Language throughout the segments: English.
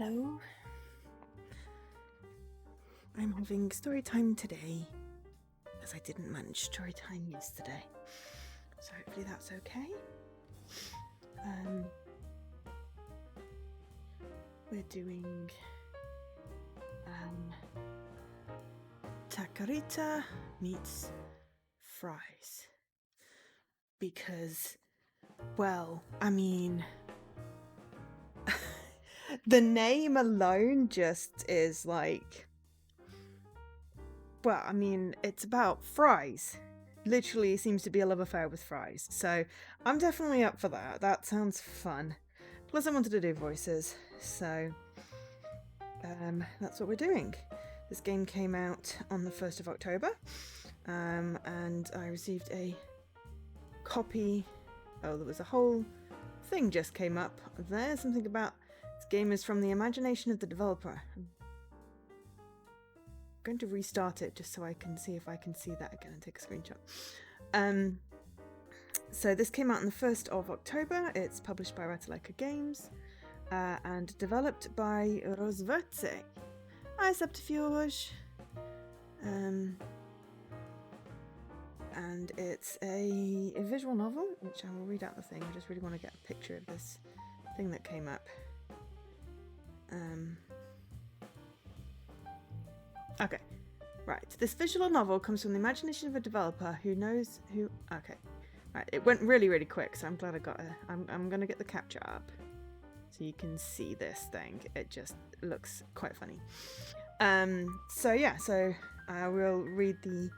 Hello. I'm having story time today, as I didn't manage story time yesterday. So hopefully that's okay. We're doing Takorita meets fries. Because, well, I mean, the name alone just is like, well, I mean, it's about fries. Literally seems to be a love affair with fries. So I'm definitely up for that. That sounds fun. Plus I wanted to do voices, so that's what we're doing. This game came out on the 1st of October, and I received a copy. Oh, there was a whole thing just came up there. Something about this game is from the imagination of the developer. I'm going to restart it just so I can see if I can see that again and take a screenshot. So this came out on the 1st of October. It's published by Ratalaika Games and developed by Rozvertse. Hi, Subterfuge. And it's a visual novel, which I will read out the thing. I just really want to get a picture of this thing that came up. Okay, right. This visual novel comes from the imagination of a developer who knows who... Okay, right. It went really, really quick, so I'm glad I got it. I'm going to get the capture up so you can see this thing. It just looks quite funny. So yeah, so I will read the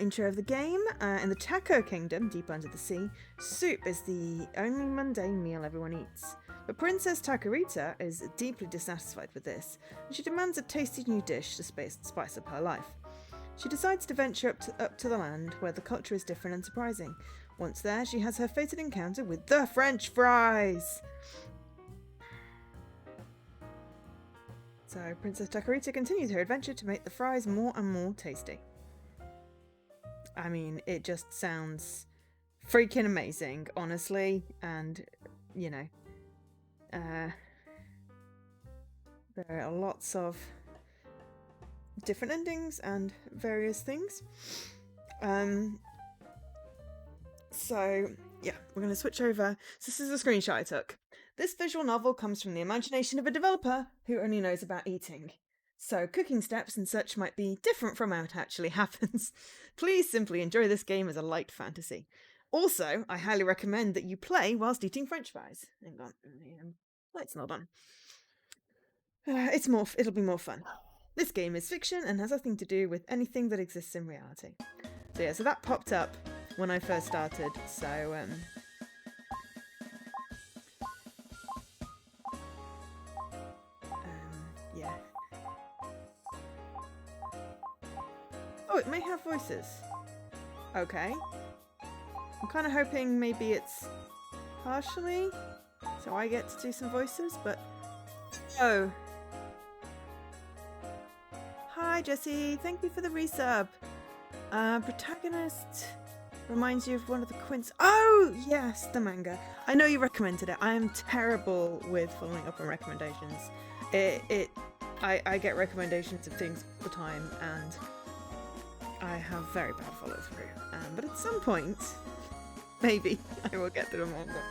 intro of the game. In the Taco Kingdom, deep under the sea, soup is the only mundane meal everyone eats. But Princess Takorita is deeply dissatisfied with this, and she demands a tasty new dish to spice up her life. She decides to venture up to the land where the culture is different and surprising. Once there, she has her fated encounter with the French fries! So Princess Takorita continues her adventure to make the fries more and more tasty. I mean, it just sounds freaking amazing, honestly, and, you know, there are lots of different endings and various things. So, yeah, we're going to switch over. So this is a screenshot I took. This visual novel comes from the imagination of a developer who only knows about eating. So cooking steps and such might be different from how it actually happens. Please simply enjoy this game as a light fantasy. Also, I highly recommend that you play whilst eating French fries. Hang on, light's not on. It'll be more fun. This game is fiction and has nothing to do with anything that exists in reality. So yeah, so that popped up when I first started, so yeah. Oh, it may have voices. Okay. I'm kind of hoping maybe it's partially, so I get to do some voices, but... Oh. Hi, Jessie. Thank you for the resub. Protagonist reminds you of one of the quints. Oh, yes, the manga. I know you recommended it. I am terrible with following up on recommendations. I get recommendations of things all the time, and I have very bad follow through. But at some point, maybe I will get to the manga.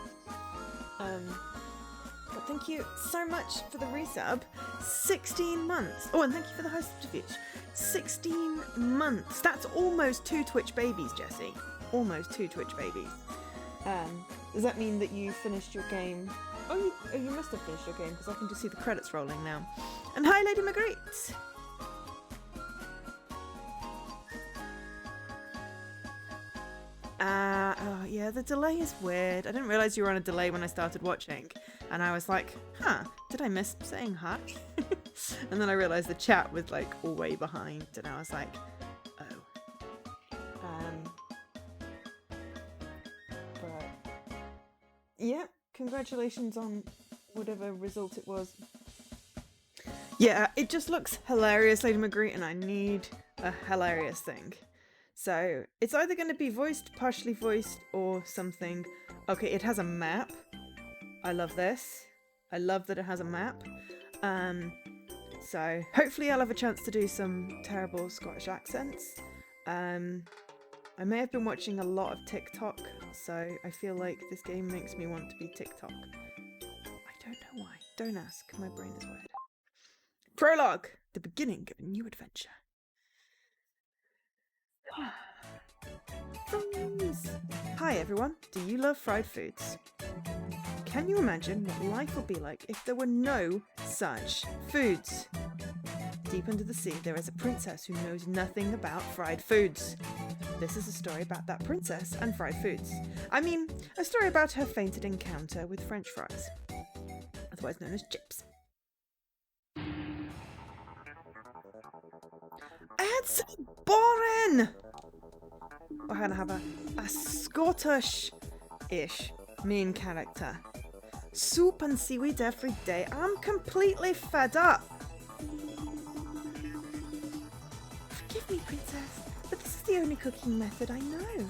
But thank you so much for the resub. 16 months. Oh, and thank you for the host subterfuge. 16 months. That's almost 2 Twitch babies, Jessie. Almost 2 Twitch babies. Does that mean that you finished your game? Oh, you must have finished your game, because I can just see the credits rolling now. And hi, Lady Marguerite! Yeah, the delay is weird. I didn't realise you were on a delay when I started watching. And I was like, huh, did I miss saying hi? And then I realised the chat was like all way behind, and I was like, oh. But yeah, congratulations on whatever result it was. Yeah, it just looks hilarious, Lady Marguerite, and I need a hilarious thing. So it's either going to be voiced, partially voiced, or something. Okay, it has a map. I love this. I love that it has a map. So hopefully I'll have a chance to do some terrible Scottish accents. I may have been watching a lot of TikTok, so I feel like this game makes me want to be TikTok. I don't know why. Don't ask. My brain is weird. Prologue! The beginning of a new adventure. Foods! Hi everyone. Do you love fried foods? Can you imagine what life would be like if there were no such foods? Deep under the sea, there is a princess who knows nothing about fried foods. This is a story about that princess and fried foods. I mean, a story about her fainted encounter with French fries, otherwise known as chips. It's boring! We're gonna have a Scottish-ish main character. Soup and seaweed every day. I'm completely fed up. Forgive me, princess, but this is the only cooking method I know.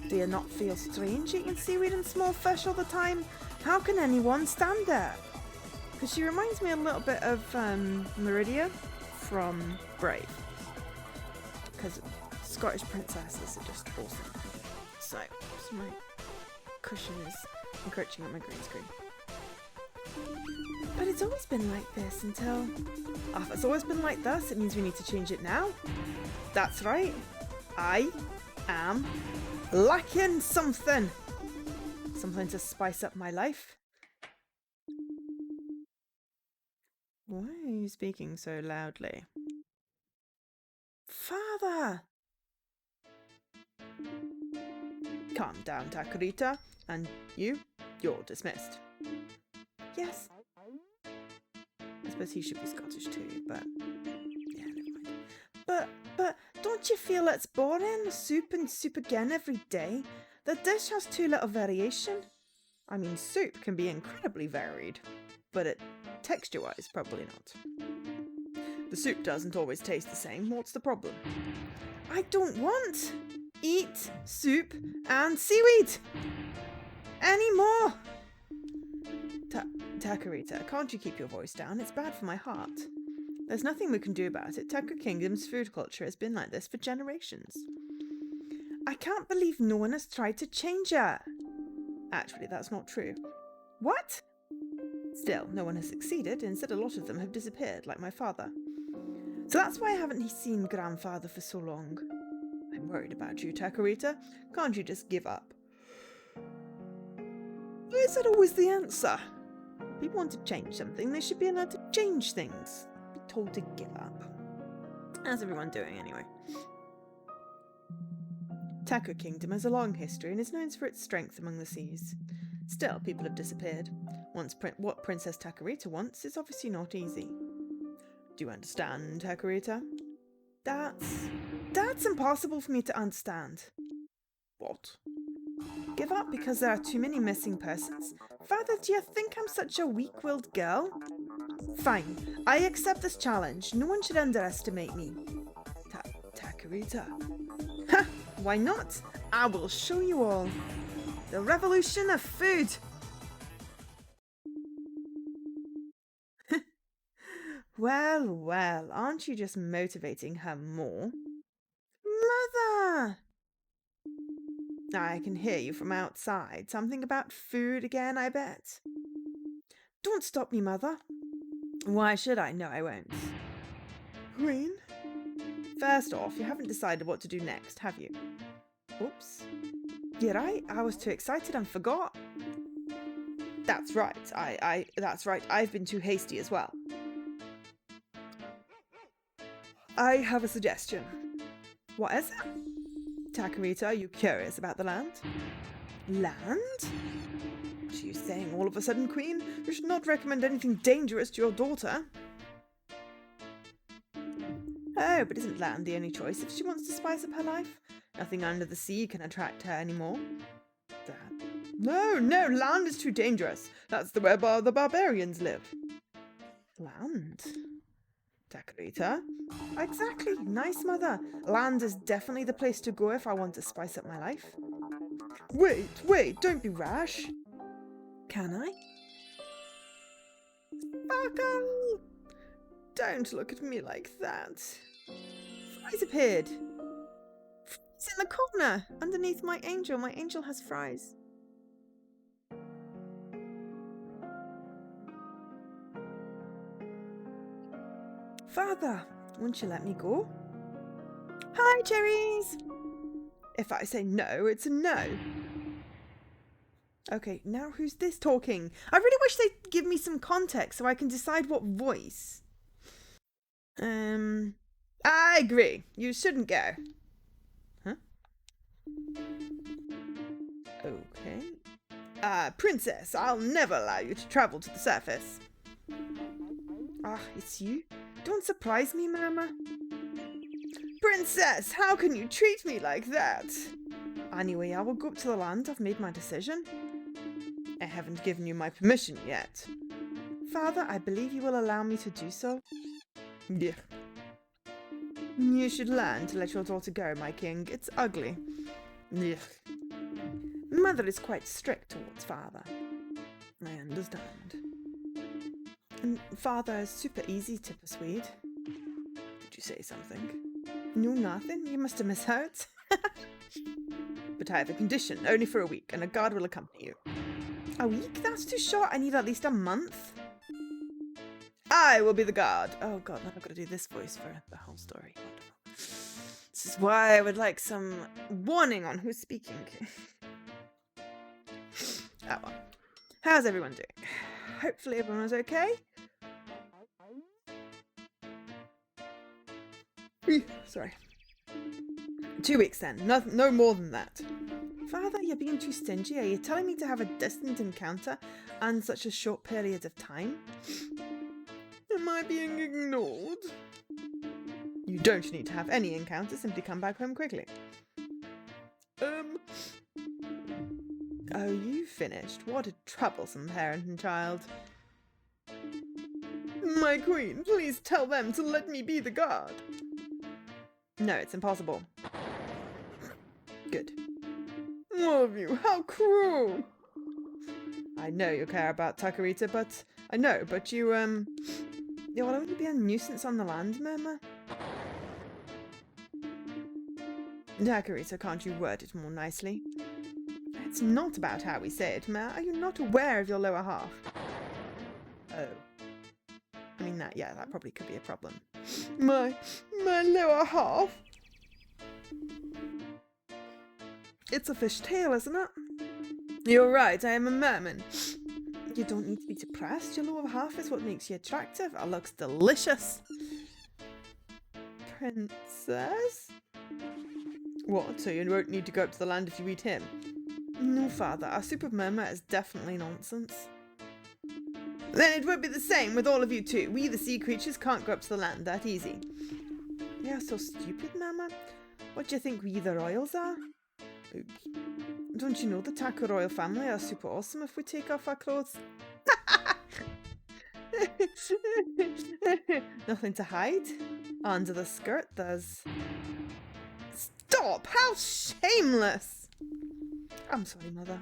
Do you not feel strange eating seaweed and small fish all the time? How can anyone stand it? Because she reminds me a little bit of Meridia from Brave. Because Scottish princesses are just awesome. So, my cushion is encroaching on my green screen. But it's always been like this until... Oh, if it's always been like this, it means we need to change it now. That's right. I am lacking something. Something to spice up my life. Why are you speaking so loudly? Father! Calm down, Takorita. And you're dismissed. Yes. I suppose he should be Scottish too, but yeah, never mind. But don't you feel it's boring? Soup and soup again every day? The dish has too little variation. I mean, soup can be incredibly varied, but texture-wise, probably not. The soup doesn't always taste the same. What's the problem? I don't want eat soup and seaweed anymore. Takorita, can't you keep your voice down? It's bad for my heart. There's nothing we can do about it. Taku Kingdom's food culture has been like this for generations. I can't believe no one has tried to change it. Actually, that's not true. What? Still, no one has succeeded. Instead, a lot of them have disappeared, like my father. So that's why I haven't seen grandfather for so long. I'm worried about you, Takorita. Can't you just give up? Is that always the answer? If people want to change something, they should be allowed to change things. Be told to give up. How's everyone doing anyway? Taku Kingdom has a long history and is known for its strength among the seas. Still, people have disappeared. What Princess Takorita wants is obviously not easy. Do you understand, Takorita? That's impossible for me to understand. What? Give up because there are too many missing persons? Father, do you think I'm such a weak-willed girl? Fine, I accept this challenge. No one should underestimate me. Takorita. Ha! Why not? I will show you all. The revolution of food. Well, well, aren't you just motivating her more? Mother! I can hear you from outside. Something about food again, I bet. Don't stop me, Mother. Why should I? No, I won't. Queen? First off, you haven't decided what to do next, have you? Oops. You're right, I was too excited and forgot. That's right, that's right, I've been too hasty as well. I have a suggestion. What is it? Takorita, are you curious about the land? Land? What are you saying all of a sudden, Queen? You should not recommend anything dangerous to your daughter. Oh, but isn't land the only choice if she wants to spice up her life? Nothing under the sea can attract her anymore. No, land is too dangerous. That's where the barbarians live. Land? Takorita? Exactly, nice, Mother. Land is definitely the place to go if I want to spice up my life. Wait, don't be rash. Can I? Sparkle! Don't look at me like that. Fries appeared. Fries in the corner, underneath my angel. My angel has fries. Father, won't you let me go? Hi, cherries! If I say no, it's a no. Okay, now who's this talking? I really wish they'd give me some context so I can decide what voice. I agree. You shouldn't go. Huh? Okay. Princess, I'll never allow you to travel to the surface. Ah, it's you? Don't surprise me, Mama. Princess, how can you treat me like that? Anyway, I will go up to the land. I've made my decision. I haven't given you my permission yet. Father, I believe you will allow me to do so. Yeah. You should learn to let your daughter go, my king. It's ugly. Yeah. Mother is quite strict towards father. I understand. And father is super easy to persuade. Did you say something? No, nothing. You must have misheard. But I have a condition, only for a week, and a guard will accompany you. A week? That's too short. I need at least a month. I will be the guard. Oh god, now I've got to do this voice for the whole story. Wonderful. This is why I would like some warning on who's speaking. Oh well. How's everyone doing? Hopefully everyone was okay. Sorry. 2 weeks then. No more than that. Father, you're being too stingy. Are you telling me to have a distant encounter and such a short period of time? Am I being ignored? You don't need to have any encounter. Simply come back home quickly. Oh, you finished? What a troublesome parent and child. My queen, please tell them to let me be the guard. No, it's impossible. Good. All of you, how cruel! I know you care about Takorita, but you, you'll only be a nuisance on the land, Murmur. Takorita, can't you word it more nicely? It's not about how we say it, Mur. Are you not aware of your lower half? Oh. I mean, that probably could be a problem. My lower half? It's a fishtail, isn't it? You're right, I am a merman. You don't need to be depressed. Your lower half is what makes you attractive. It looks delicious. Princess? What, so you won't need to go up to the land if you eat him? No, father, our soup of murmur is definitely nonsense. Then it won't be the same with all of you too. We, the sea creatures, can't go up to the land that easy. You're so stupid, Mama. What do you think we, the royals, are? Oops. Don't you know the Tako royal family are super awesome if we take off our clothes? Nothing to hide. Under the skirt, there's... Stop! How shameless! I'm sorry, Mother.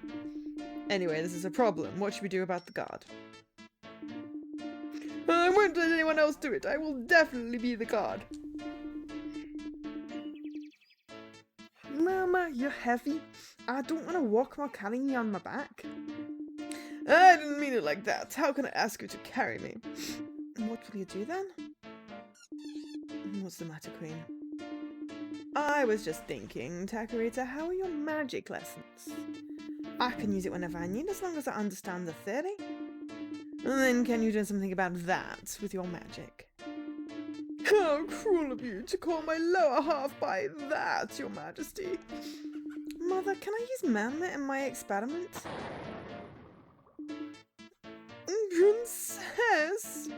Anyway, this is a problem. What should we do about the guard? I won't let anyone else do it. I will definitely be the guard. Mama, you're heavy. I don't want to walk while carrying you on my back. I didn't mean it like that. How can I ask you to carry me? What will you do then? What's the matter, Queen? I was just thinking, Takorita, how are your magic lessons? I can use it whenever I need, as long as I understand the theory. And then can you do something about that with your magic? How cruel of you to call my lower half by that, your majesty. Mother, can I use Mamma in my experiment? Princess!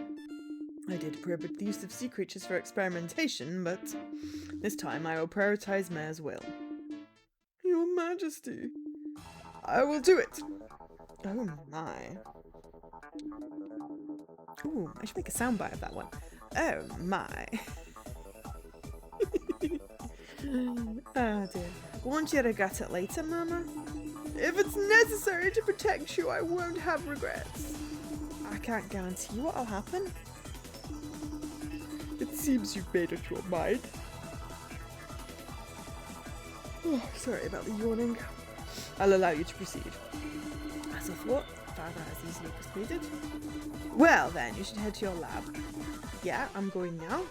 I did prohibit the use of sea creatures for experimentation, but this time I will prioritize Mare's will. Your majesty. I will do it. Oh my. Ooh, I should make a soundbite of that one. Oh my. Oh dear. Won't you regret it later, Mama? If it's necessary to protect you, I won't have regrets. I can't guarantee what'll happen. It seems you've made up your mind. Oh, sorry about the yawning. I'll allow you to proceed. As I thought, Father has easily persuaded. Well then, you should head to your lab. Yeah, I'm going now.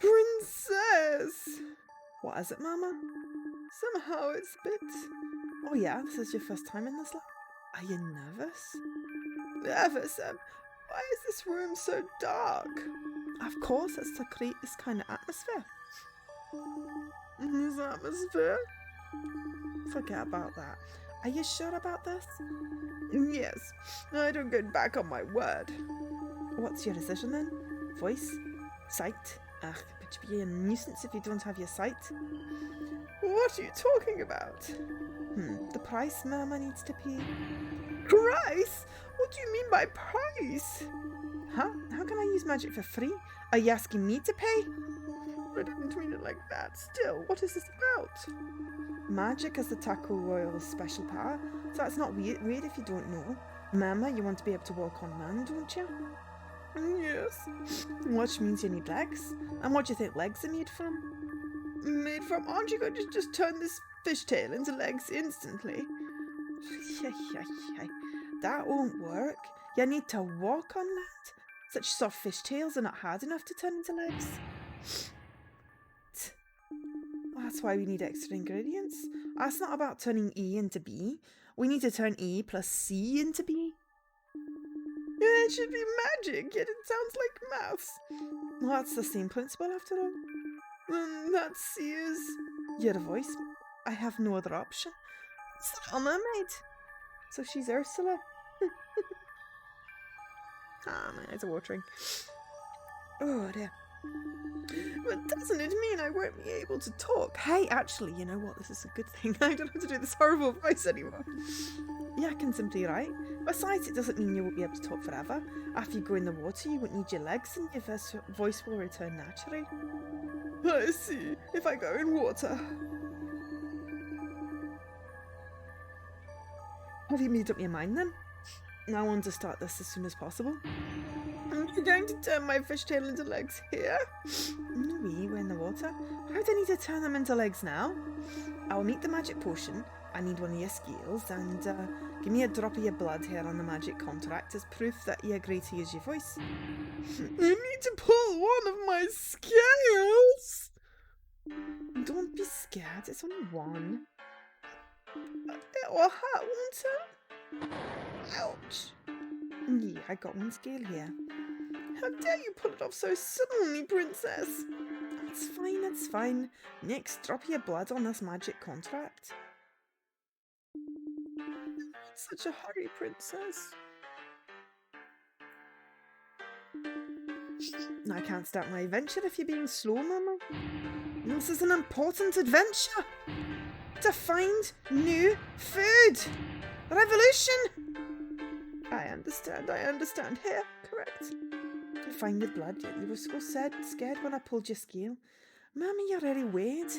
Princess! What is it, Mama? Somehow it's a bit... Oh yeah, this is your first time in this lab? Are you nervous? nervous. Why is this room so dark? Of course, it's to create this kind of atmosphere. This atmosphere? Forget about that. Are you sure about this? Yes, I don't go back on my word. What's your decision then? Voice? Sight? Ugh, but you'd be a nuisance if you don't have your sight. What are you talking about? The price Mama needs to pay. Price? What do you mean by price? Huh? How can I use magic for free? Are you asking me to pay? I didn't mean it like that. Still, what is this about? Magic is the Taco Royal's special power, so it's not weird if you don't know. Mama, you want to be able to walk on land, don't you? Yes. Which means you need legs. And what do you think legs are made from? Made from? Aren't you going to just turn this fishtail into legs instantly? That won't work. You need to walk on land. Such soft fishtails are not hard enough to turn into legs. Well, that's why we need extra ingredients. It's not about turning E into B. We need to turn E plus C into B. Yeah, it should be magic, yet it sounds like maths. Well, that's the same principle after all. That C is... You're a voice. I have no other option. It's the Little Mermaid. So she's Ursula. My eyes are watering. Oh dear. But doesn't it mean I won't be able to talk? Hey, actually, you know what? This is a good thing. I don't have to do this horrible voice anymore. Yeah, I can simply write. Besides, it doesn't mean you won't be able to talk forever. After you go in the water, you won't need your legs and your voice will return naturally. I see. If I go in water. Have you made up your mind then? I want to start this as soon as possible. Are you going to turn my fishtail into legs here? No, we're in the water. How do I need to turn them into legs now? I'll make the magic potion. I need one of your scales and give me a drop of your blood here on the magic contract as proof that you agree to use your voice. You need to pull one of my scales. Don't be scared, it's only one. It will hurt, won't it? Ouch. Yeah, I got one scale here. How dare you pull it off so suddenly, Princess? It's fine. Next, drop your blood on this magic contract. Such a hurry, Princess. I can't start my adventure if you're being slow, Mama. This is an important adventure. To find new food. Revolution. I understand. Here, correct. To find the blood, yet you were so scared when I pulled your scale. Mammy, you already weighed.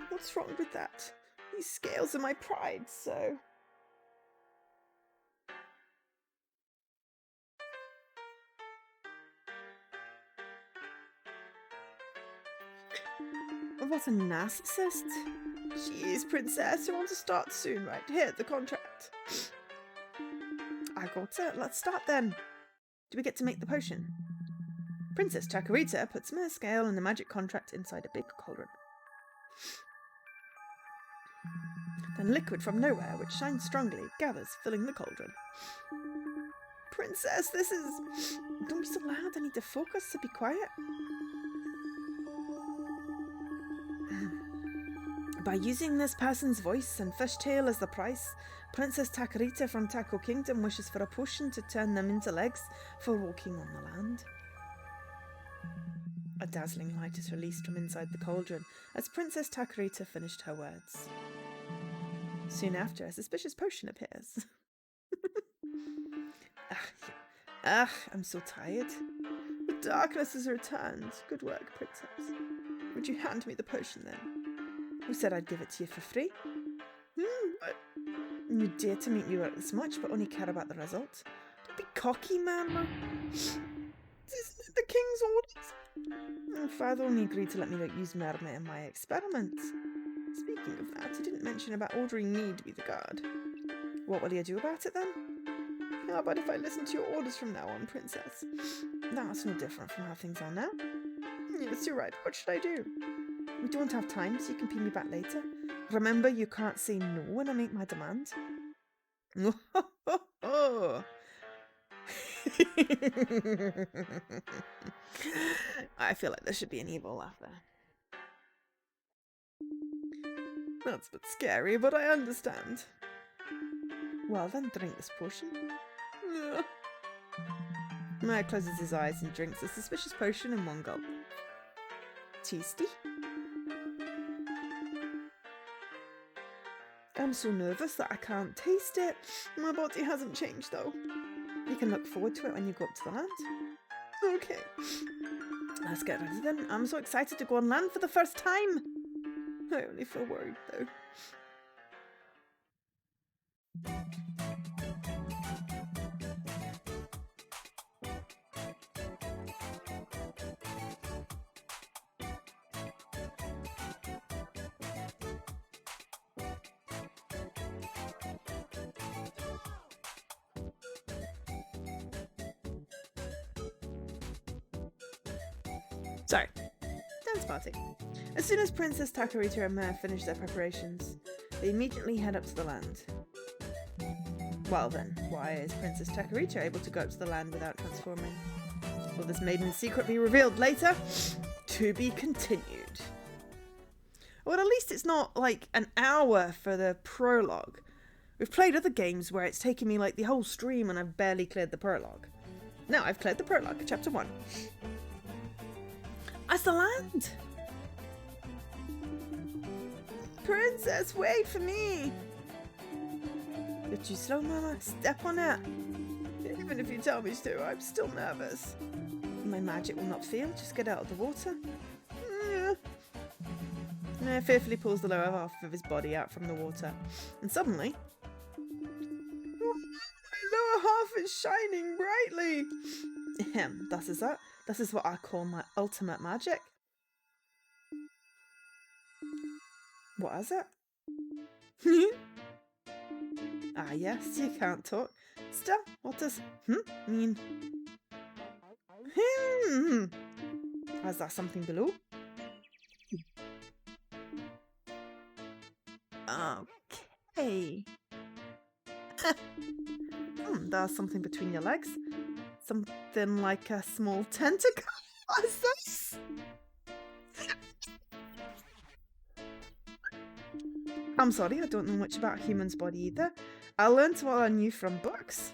What's wrong with that? These scales are my pride, so... What a narcissist. She is, Princess. I want to start soon, right? Here, the contract. I got it. Let's start then. Do we get to make the potion? Princess Takorita puts my scale and the magic contract inside a big cauldron. Then liquid from nowhere, which shines strongly, gathers, filling the cauldron. Princess, this is... Don't be so loud. I need to focus, so be quiet. By using this person's voice and fishtail as the price, Princess Takorita from Taco Kingdom wishes for a potion to turn them into legs for walking on the land. A dazzling light is released from inside the cauldron as Princess Takorita finished her words. Soon after, a suspicious potion appears. I'm so tired. The darkness has returned. Good work, Princess. Would you hand me the potion then? Who said I'd give it to you for free? But you dare to make me work this much, but only care about the result. Don't be cocky, man. Isn't it the king's orders? Father only agreed to let me use mermaid in my experiments. Speaking of that, he didn't mention about ordering me to be the guard. What will you do about it then? How about if I listen to your orders from now on, princess? That's no different from how things are now. Yes, you're right. What should I do? We don't have time, so you can pay me back later. Remember, you can't say no when I make my demand. I feel like there should be an evil laugh there. That's a bit scary, but I understand. Well then, drink this potion. Maya closes his eyes and drinks a suspicious potion in one gulp. Tasty. I'm so nervous that I can't taste it. My body hasn't changed though. You can look forward to it when you go up to the land. Okay. Let's get ready then. I'm so excited to go on land for the first time. I only feel worried though. Sorry. Dance party. As soon as Princess Takorita and Mare finish their preparations, they immediately head up to the land. Well then, why is Princess Takorita able to go up to the land without transforming? Will this maiden's secret be revealed later? To be continued. Well, at least it's not like an hour for the prologue. We've played other games where it's taken me like the whole stream and I've barely cleared the prologue. Now I've cleared the prologue, chapter 1. That's the land! Princess, wait for me! You're too slow, Mama. Step on it. Even if you tell me to, I'm still nervous. My magic will not fail. Just get out of the water. Yeah. Mare fearfully pulls the lower half of his body out from the water. And suddenly... my lower half is shining brightly! This is it. This is what I call my ultimate magic. What is it? Ah yes, you can't talk. Still, what does mean? Is that something below? Okay. There's something between your legs. Something like a small tentacle. What is this? I'm sorry, I don't know much about a human's body either. I learned what I knew from books.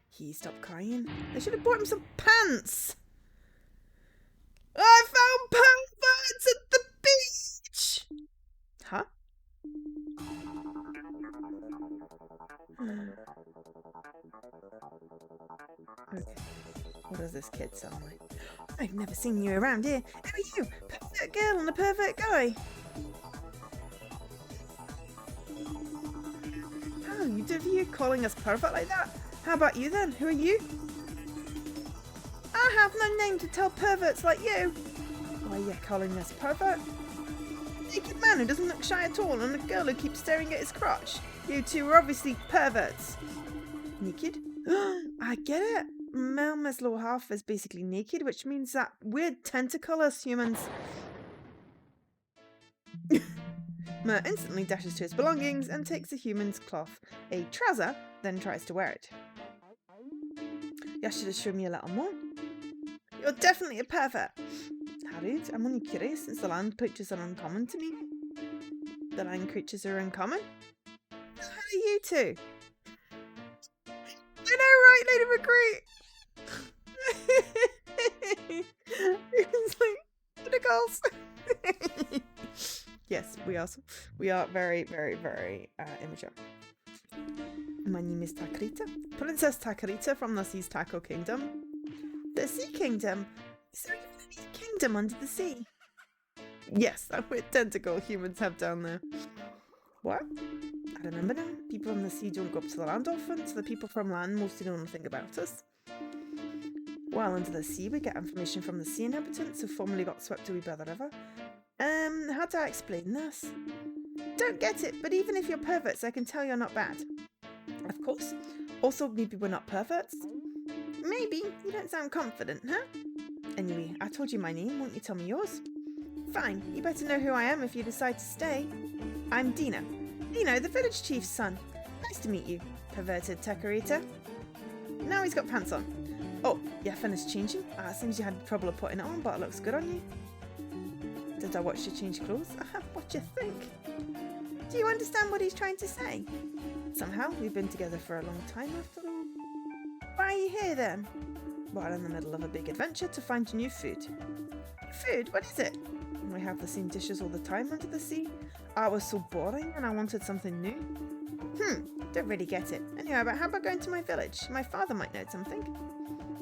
He stopped crying. They should have bought him some pants. I found perverts at the beach! Huh? Okay. What does this kid sound like? I've never seen you around here. Who are you? Perfect girl and a perfect guy. Oh, you calling us perfect like that? How about you then? Who are you? I have no name to tell perverts like you. Why are you calling us pervert? Naked man who doesn't look shy at all and a girl who keeps staring at his crotch. You two are obviously perverts. Naked? I get it. Melma's lower half is basically naked, which means that we're tentacleless humans. Mer instantly dashes to his belongings and takes a human's cloth, a trouser, then tries to wear it. You should have shown me a little more. You're definitely a pervert. Harried, I'm only curious since the land creatures are uncommon to me. The land creatures are uncommon? How are you two? I know, right, Lady McCree? It's like tentacles. Yes, we are very, very, very immature. My name is Takorita, Princess Takorita from the Sea's Taco Kingdom. The Sea Kingdom? Is there even any kingdom under the sea? Yes, that weird tentacle humans have down there. What? I remember now. People on the sea don't go up to the land often, so the people from land mostly know nothing about us. While under the sea, we get information from the sea inhabitants who formerly got swept away by the river. How do I explain this? Don't get it, but even if you're perverts, I can tell you're not bad. Of course. Also, maybe we're not perverts? Maybe. You don't sound confident, huh? Anyway, I told you my name. Won't you tell me yours? Fine. You better know who I am if you decide to stay. I'm Dino. Dino, the village chief's son. Nice to meet you, perverted Takorita. Now he's got pants on. Oh, you finished changing? Seems you had trouble of putting it on, but it looks good on you. Did I watch you change clothes? What do you think? Do you understand what he's trying to say? Somehow, we've been together for a long time after all. Why are you here then? We're in the middle of a big adventure to find new food. Food? What is it? We have the same dishes all the time under the sea. I was so boring and I wanted something new. Don't really get it. Anyway, but how about going to my village? My father might know something.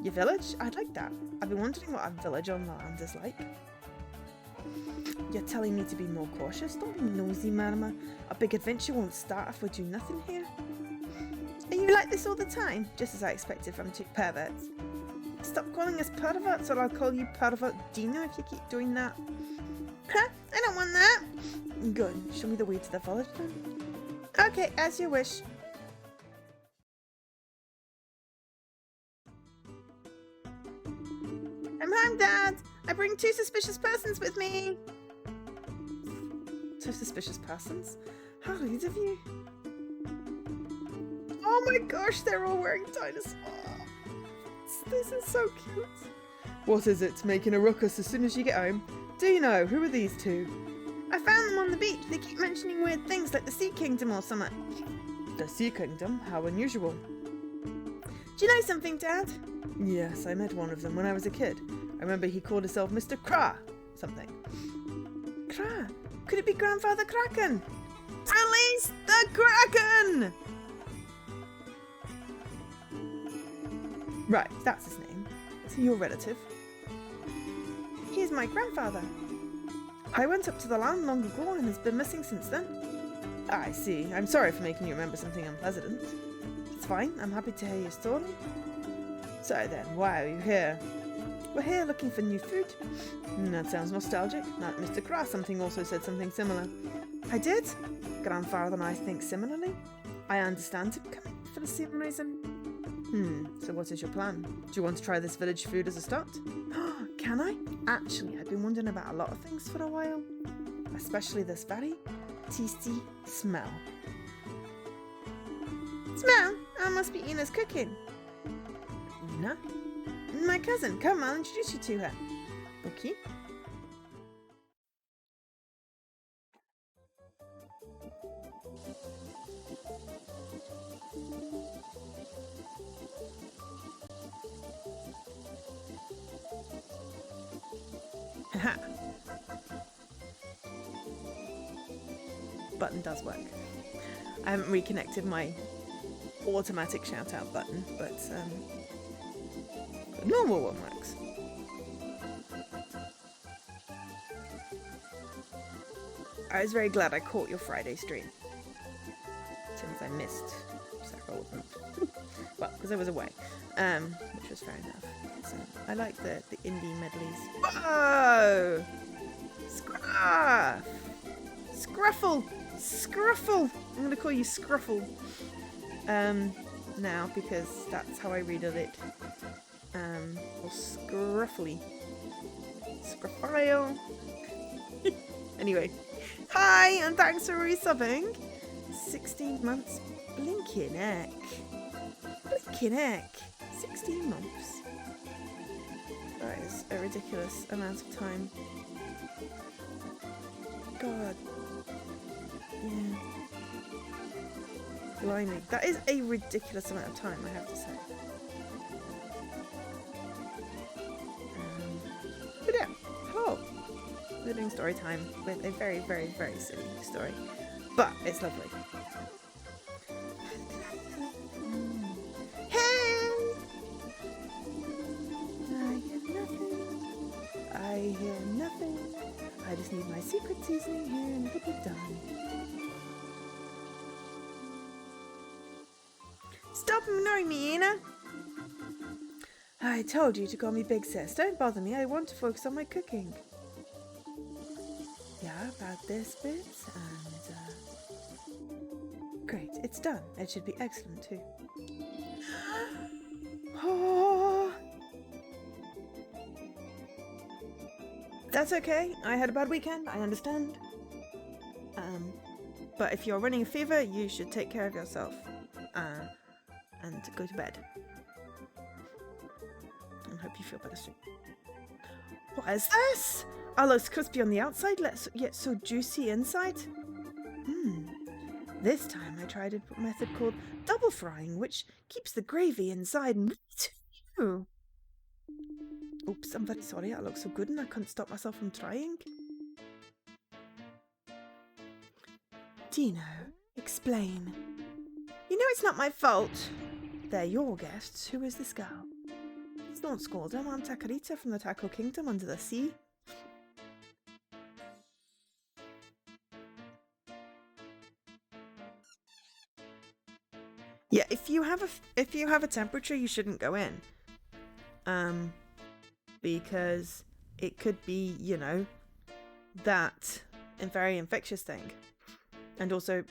Your village? I'd like that. I've been wondering what a village on the land is like. You're telling me to be more cautious? Don't be nosy, Marma. A big adventure won't start if we do nothing here. Are you like this all the time? Just as I expected from two perverts. Stop calling us perverts or I'll call you pervert Dino if you keep doing that. Huh? I don't want that. Good. Show me the way to the village then. Okay, as you wish. I'm home, Dad. I bring 2 suspicious persons with me. 2 suspicious persons? How rude of you. Oh my gosh, they're all wearing dinosaurs. This is so cute. What is it? Making a ruckus as soon as you get home? Do you know? Who are these 2? I found them on the beach. They keep mentioning weird things like the Sea Kingdom or something. The Sea Kingdom? How unusual. Do you know something, Dad? Yes, I met one of them when I was a kid. I remember he called himself Mr. Kra something. Kra? Could it be Grandfather Kraken? Release the Kraken! Right, that's his name. Is he your relative? He is my grandfather. I went up to the land long ago and has been missing since then. I see. I'm sorry for making you remember something unpleasant. It's fine. I'm happy to hear your story. So then, why are you here? We're here looking for new food. That sounds nostalgic. That Mr. Kra something also said something similar. I did? Grandfather and I think similarly. I understand him coming for the same reason. So what is your plan? Do you want to try this village food as a start? Can I? Actually, I've been wondering about a lot of things for a while. Especially this very tasty smell. Smell? I must be Ina's cooking. Ina? My cousin. Come, I'll introduce you to her. Okay. Haha. Button does work. I haven't reconnected my automatic shout out button, but the normal one works. I was very glad I caught your Friday stream, since I missed several of them. Well, because I was away, which was fair enough. So I like the indie medleys. Whoa! Scruff! Scruffle! Scruffle! I'm going to call you Scruffle. Now, because that's how I read it. Or Scruffly. Scruffile. Anyway. Hi, and thanks for resubbing. 16 months. Blinking heck. Blinking heck. 16 months. That is a ridiculous amount of time. God. Yeah. Blimey. That is a ridiculous amount of time, I have to say. But yeah. Hello. We're doing story time with a very, very, very silly story. But it's lovely. I hear nothing. I just need my secret seasoning here and it'll be done. Stop ignoring me, Ina! I told you to call me Big Sis. Don't bother me. I want to focus on my cooking. Yeah, about this bit and... Great, it's done. It should be excellent too. Oh. That's okay. I had a bad weekend. I understand. But if you're running a fever, you should take care of yourself. And go to bed. I hope you feel better soon. What is this? It looks crispy on the outside, yet so juicy inside. This time I tried a method called double frying, which keeps the gravy inside and too. Oops, I'm very sorry. That looks so good and I couldn't stop myself from trying. Dino, explain. You know it's not my fault. They're your guests. Who is this girl? Please don't scold her. I'm Takorita from the Taco Kingdom under the sea. Yeah, if you have a temperature, you shouldn't go in. Because it could be, you know, that a very infectious thing. And also,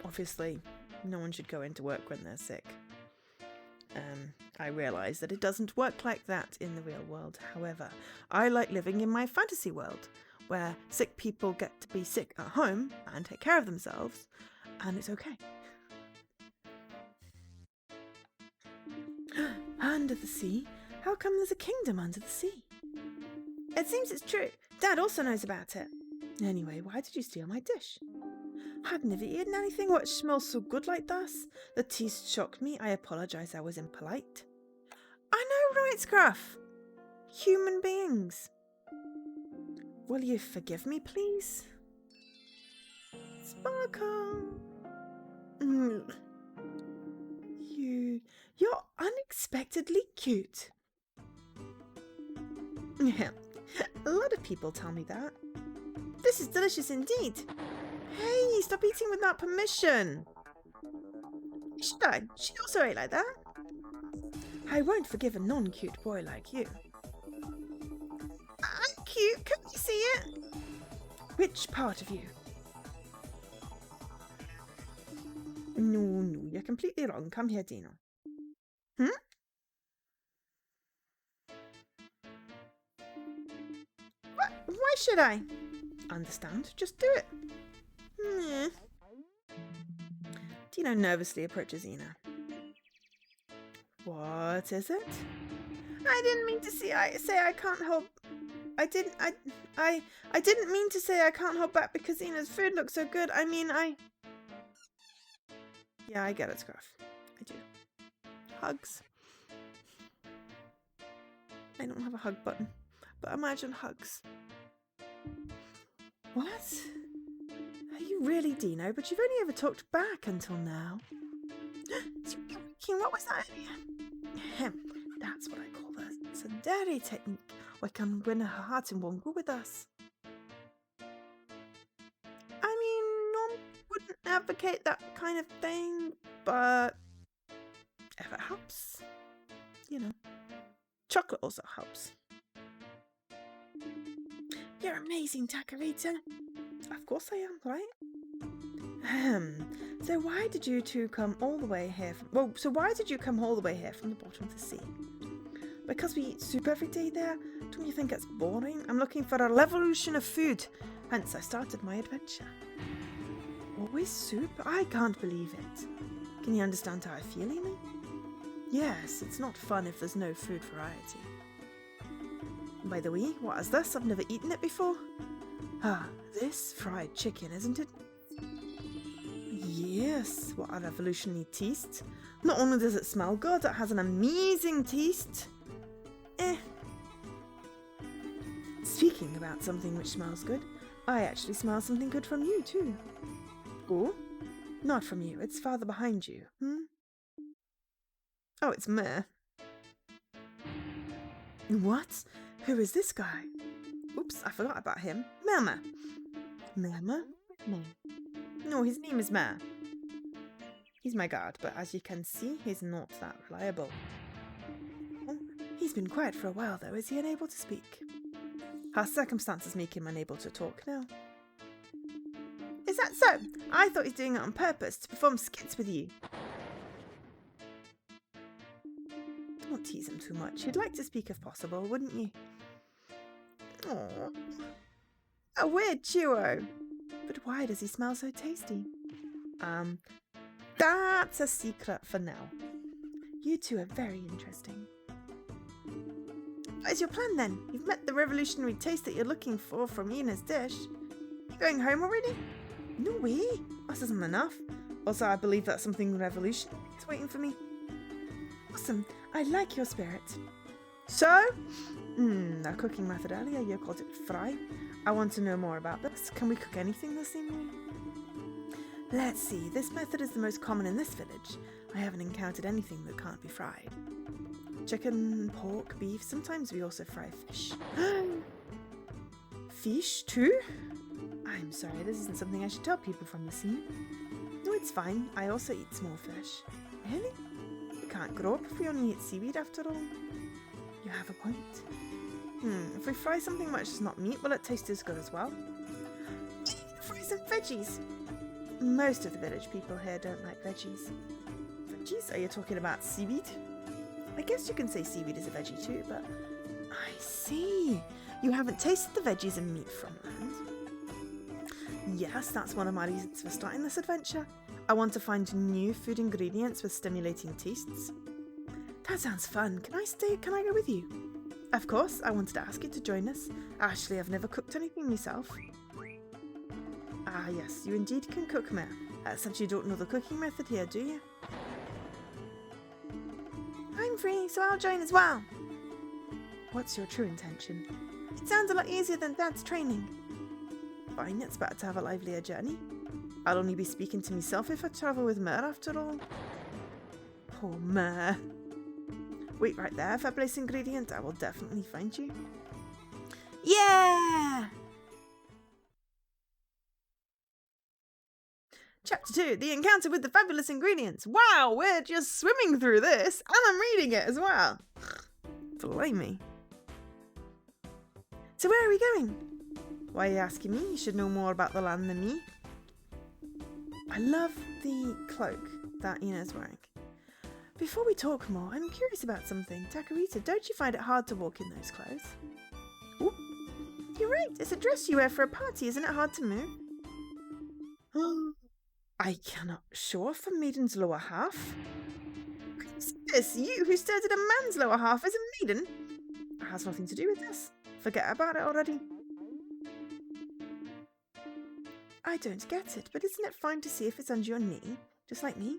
obviously, no one should go into work when they're sick. I realise that it doesn't work like that in the real world. However, I like living in my fantasy world, where sick people get to be sick at home and take care of themselves, and it's okay. Under the sea? How come there's a kingdom under the sea? It seems it's true. Dad also knows about it. Anyway, why did you steal my dish? I've never eaten anything which smells so good like this. The taste shocked me. I apologise, I was impolite. I know, right, Scruff? Human beings. Will you forgive me, please? Sparkle. You're unexpectedly cute. Yeah, a lot of people tell me that. This is delicious indeed. Hey, stop eating without permission. Should I? She also ate like that. I won't forgive a non-cute boy like you. I'm cute. Can you see it? Which part of you? No, you're completely wrong. Come here, Dino. Why should I? Understand. Just do it. Dino nervously approaches Ina. What is it? I didn't mean to say I can't hold. I didn't mean to say I can't hold back because Ina's food looks so good. I mean, Yeah, I get it, Scruff. I do. Hugs. I don't have a hug button, but imagine hugs. What? Are you really Dino? But you've only ever talked back until now. What was that? That's what I call the tsundere technique. We can win her heart and won't go with us. I mean, Norm wouldn't advocate that kind of thing, but if it helps, you know. Chocolate also helps. You're amazing, Takorita. Of course I am, right? So why did you two come all the way here from... why did you come all the way here from the bottom of the sea? Because we eat soup every day there? Don't you think it's boring? I'm looking for a revolution of food. Hence, I started my adventure. Always soup? I can't believe it. Can you understand how I feel, Amy? Yes, it's not fun if there's no food variety. By the way, what is this? I've never eaten it before. This fried chicken, isn't it? Yes, what a revolutionary taste. Not only does it smell good, it has an amazing taste. Speaking about something which smells good, I actually smell something good from you too. Oh? Not from you, it's farther behind you. Oh, it's me. What? Who is this guy? Oops, I forgot about him. Merma. Merma? No. No, his name is Mer. He's my guard, but as you can see, he's not that reliable. Oh, he's been quiet for a while, though. Is he unable to speak? Our circumstances make him unable to talk now. Is that so? I thought he's doing it on purpose, to perform skits with you. Don't tease him too much. You'd like to speak if possible, wouldn't you? Aww. A weird duo. But why does he smell so tasty? That's a secret for now. You two are very interesting. What is your plan then? You've met the revolutionary taste that you're looking for from Ina's dish. You going home already? No way. This isn't enough. Also, I believe that something revolutionary is waiting for me. Awesome. I like your spirit. So, the cooking method earlier, you called it fry. I want to know more about this. Can we cook anything the same way? Let's see. This method is the most common in this village. I haven't encountered anything that can't be fried. Chicken, pork, beef. Sometimes we also fry fish. Fish too? I'm sorry, this isn't something I should tell people from the scene. No, it's fine. I also eat small fish. Really? We can't grow up if we only eat seaweed after all. You have a point. If we fry something which is not meat, will it taste as good as well? Fry some veggies. Most of the village people here don't like veggies. Veggies? Are you talking about seaweed? I guess you can say seaweed is a veggie too, but... I see. You haven't tasted the veggies and meat from land. Yes, that's one of my reasons for starting this adventure. I want to find new food ingredients with stimulating tastes. That sounds fun. Can I stay? Can I go with you? Of course, I wanted to ask you to join us. Actually, I've never cooked anything myself. Ah, yes, you indeed can cook, Mare. Except you don't know the cooking method here, do you? I'm free, so I'll join as well. What's your true intention? It sounds a lot easier than Dad's training. Fine, it's better to have a livelier journey. I'll only be speaking to myself if I travel with Mare after all. Poor Mare. Wait right there, fabulous ingredient. I will definitely find you. Yeah! Chapter 2, The Encounter with the Fabulous Ingredients. Wow, we're just swimming through this, and I'm reading it as well. Blimey. So where are we going? Why are you asking me? You should know more about the land than me. I love the cloak that Ina's wearing. Before we talk more, I'm curious about something. Takorita, don't you find it hard to walk in those clothes? Ooh. You're right, it's a dress you wear for a party. Isn't it hard to move? I cannot show off a maiden's lower half. This, you who stares at a man's lower half as a maiden? It has nothing to do with this. Forget about it already. I don't get it, but isn't it fine to see if it's under your knee, just like me?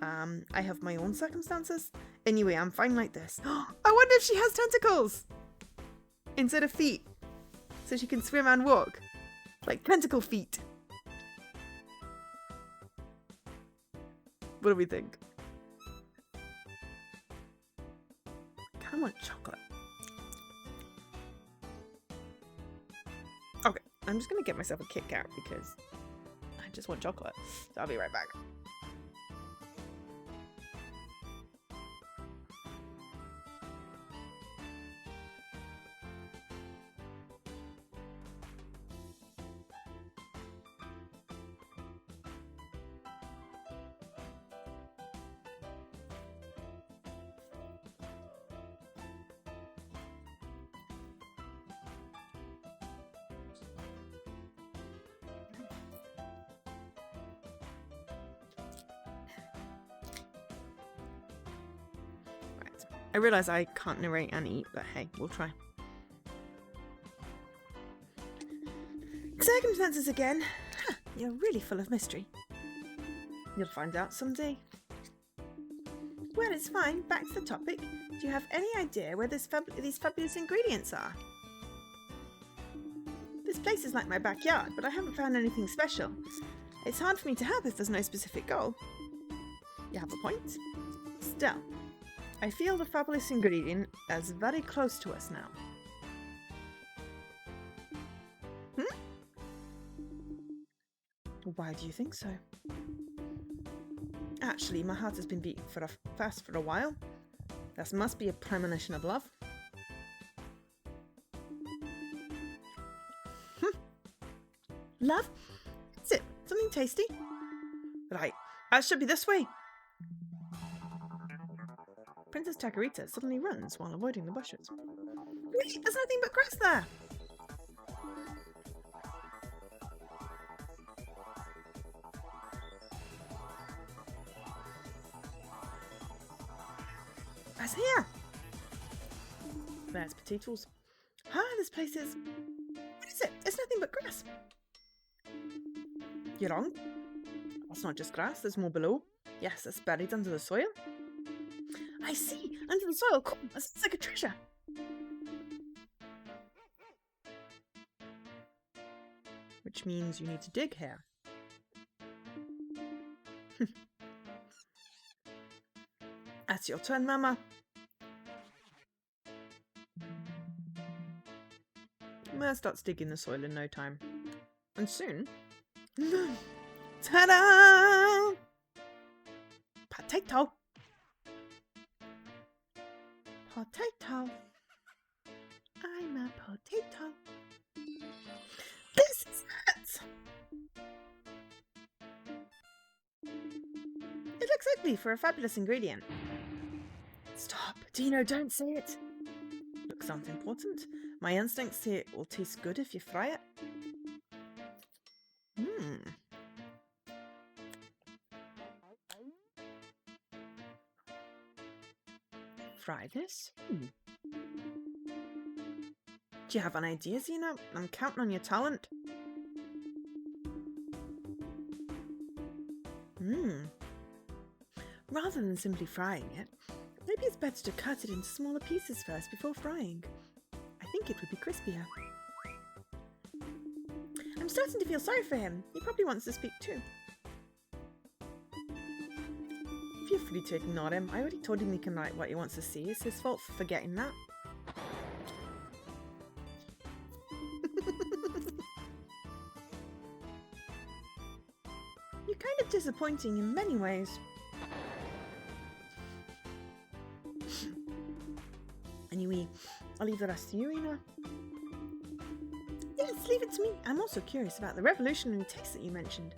I have my own circumstances. Anyway, I'm fine like this. I wonder if she has tentacles instead of feet, so she can swim and walk, like tentacle feet. What do we think? I kind of want chocolate. Okay, I'm just going to get myself a Kit Kat because I just want chocolate. So I'll be right back. I realise I can't narrate and eat, but hey, we'll try. Circumstances again. Huh, you're really full of mystery. You'll find out someday. Well, it's fine. Back to the topic. Do you have any idea where these fabulous ingredients are? This place is like my backyard, but I haven't found anything special. It's hard for me to help if there's no specific goal. You have a point. Still, I feel the fabulous ingredient is very close to us now. Why do you think so? Actually, my heart has been beating fast for a while. This must be a premonition of love. Love? Is it something tasty? Right, that should be this way. Princess Takorita suddenly runs while avoiding the bushes. Wait, there's nothing but grass there! Where's here? There's potatoes. Ah, this place is... What is it? It's nothing but grass. You're wrong. That's not just grass, there's more below. Yes, it's buried under the soil. I see! Under the soil! Cool! That sounds like a treasure! Which means you need to dig here. That's your turn, Mama. Mama starts digging the soil in no time. And soon... Ta-da! Potato! Potato! I'm a potato. This is it! It looks ugly for a fabulous ingredient. Stop. Dino, don't say it. Look, sounds important. My instincts say it will taste good if you fry it. Fry this? Do you have an idea, Xena? I'm counting on your talent. Rather than simply frying it, maybe it's better to cut it into smaller pieces first before frying. I think it would be crispier. I'm starting to feel sorry for him. He probably wants to speak too. Feel free to ignore him. I already told him he can write what he wants to see. It's his fault for forgetting that. You're kind of disappointing in many ways. Anyway, I'll leave the rest to you, Ina. Yes, leave it to me. I'm also curious about the revolutionary taste that you mentioned.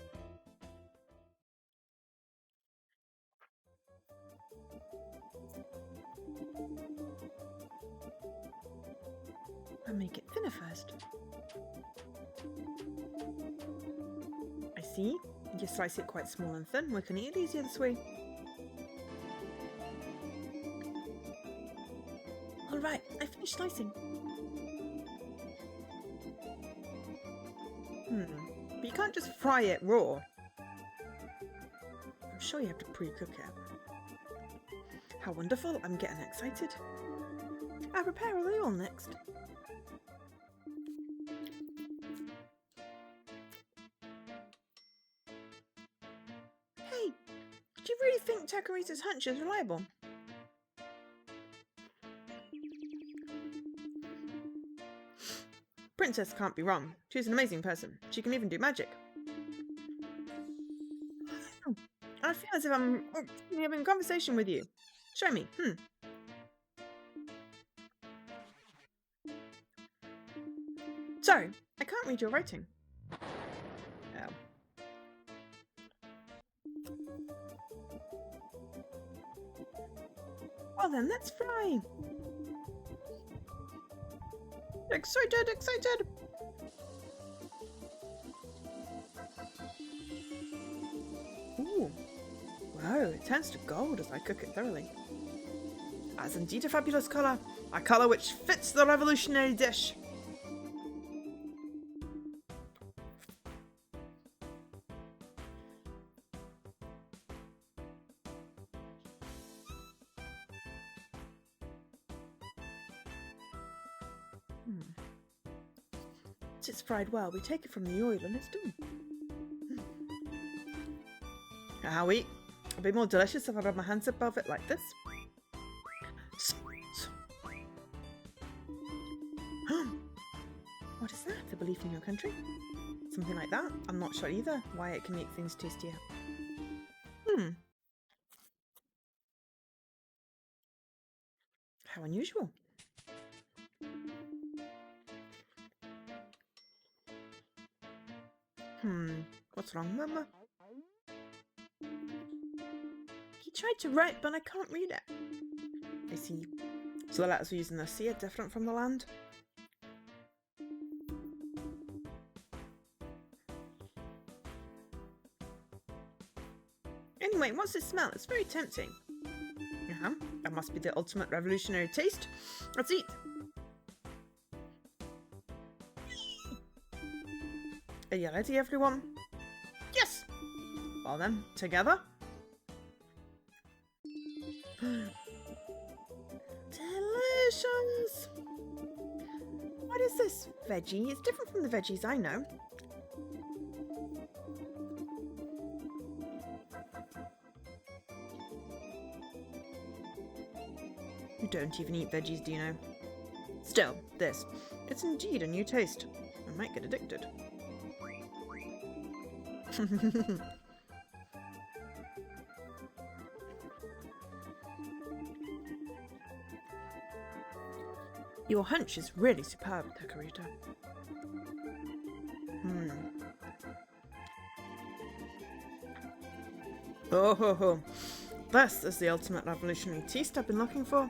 I'll make it thinner first. I see. You slice it quite small and thin. We can eat it easier this way. Alright, I finished slicing. But you can't just fry it raw. I'm sure you have to pre-cook it. How wonderful, I'm getting excited. I'll prepare all the oil next. Hey, do you really think Takorita's hunch is reliable? Princess can't be wrong. She's an amazing person. She can even do magic. I feel as if I'm having a conversation with you. Show me. Sorry, I can't read your writing. Oh. Well then, let's fry. Excited, excited! Ooh. Wow, it turns to gold as I cook it thoroughly. That's indeed a fabulous colour. A colour which fits the revolutionary dish. Once it's fried well, we take it from the oil and it's done. How eat? It'll be more delicious if I rub my hands above it like this. What is that? The belief in your country? Something like that? I'm not sure either why it can make things tastier. How unusual. What's wrong, Mama? He tried to write, but I can't read it. I see. So the letters we're using the sea are different from the land? Anyway, what's this smell? It's very tempting. That must be the ultimate revolutionary taste. Let's eat. Are you ready, everyone? Yes! Well then, together. Delicious! What is this veggie? It's different from the veggies I know. You don't even eat veggies, do you know? Still, this. It's indeed a new taste. I might get addicted. Your hunch is really superb, Takorita. Oh ho ho. This is the ultimate revolutionary taste I've been looking for.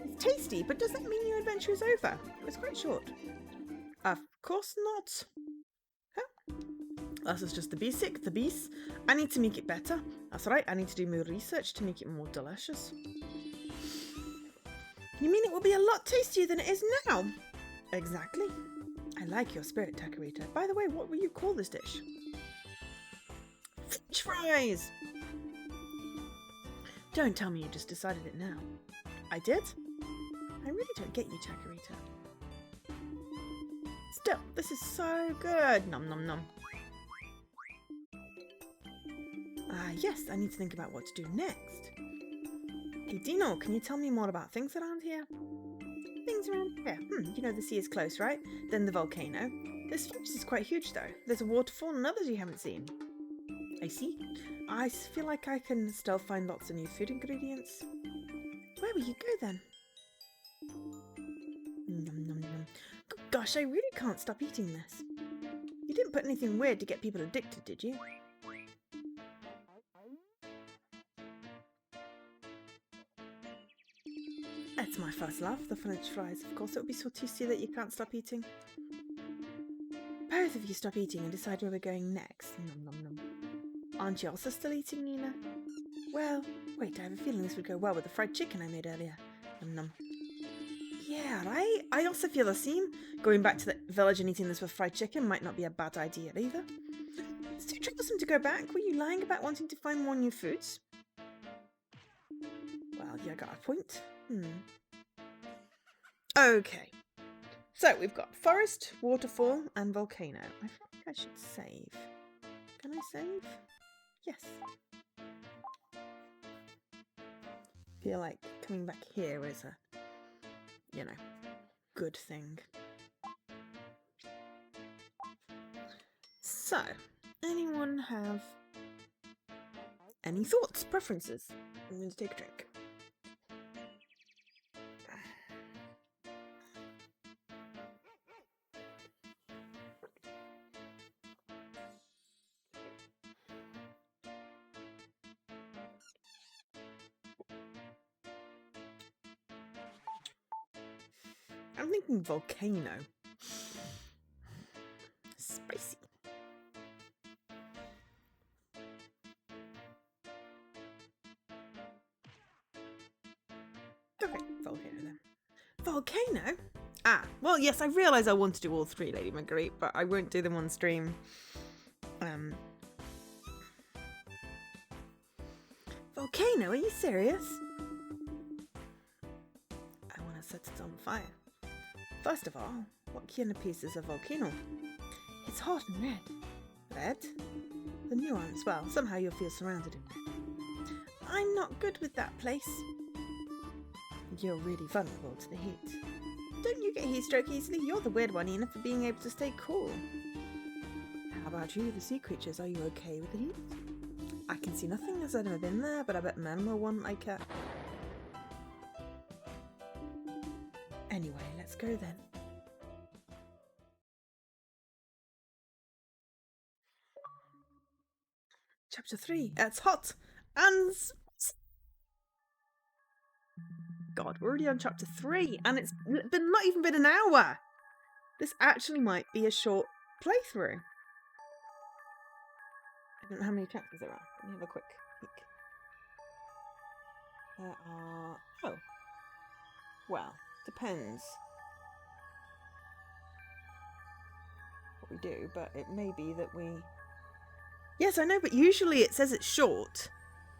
It's tasty, but does that mean your adventure is over? It's quite short. Of course not. Huh? This is just the basic, the beast. I need to make it better. That's right, I need to do more research to make it more delicious. You mean it will be a lot tastier than it is now? Exactly. I like your spirit, Takorita. By the way, what will you call this dish? French fries! Don't tell me you just decided it now. I did? I really don't get you, Takorita. Still, this is so good. Nom nom nom. Yes, I need to think about what to do next. Hey Dino, can you tell me more about things around here? Things around here? You know the sea is close, right? Then the volcano. This forest is quite huge though. There's a waterfall and others you haven't seen. I see. I feel like I can still find lots of new food ingredients. Where will you go then? Nom nom nom. Gosh, I really can't stop eating this. You didn't put anything weird to get people addicted, did you? That's my first love, the French fries. Of course it would be so tasty that you can't stop eating. Both of you stop eating and decide where we're going next. Nom nom nom. Aren't you also still eating, Nina? Well, wait, I have a feeling this would go well with the fried chicken I made earlier. Nom nom. Yeah, right? I also feel the same. Going back to the village and eating this with fried chicken might not be a bad idea either. It's too troublesome to go back. Were you lying about wanting to find more new foods? Well, you got a point. Okay. So we've got forest, waterfall, and volcano. I feel like I should save. Can I save? Yes. Feel like coming back here is a, you know, good thing. So, anyone have any thoughts, preferences? I'm going to take a drink. I'm thinking volcano. Spicy. Okay, volcano then. Volcano? Ah, well, yes, I realise I want to do all three, Lady Marguerite, but I won't do them on stream. Volcano? Are you serious? I want to set it on fire. First of all, what kind of piece is a volcano? It's hot and red. Red? The nuance, well, somehow you'll feel surrounded in red. I'm not good with that place. You're really vulnerable to the heat. Don't you get heat stroke easily? You're the weird one, Ina, for being able to stay cool. How about you, the sea creatures? Are you okay with the heat? I can see nothing as I've never been there, but I bet men will want like it. Anyway, let's go then. Chapter 3. It's hot and... God, we're already on chapter 3 and it's not even been an hour. This actually might be a short playthrough. I don't know how many chapters there are. Let me have a quick peek. There are... Oh. Well, depends what we do, but it may be that we... Yes, I know, but usually it says it's short,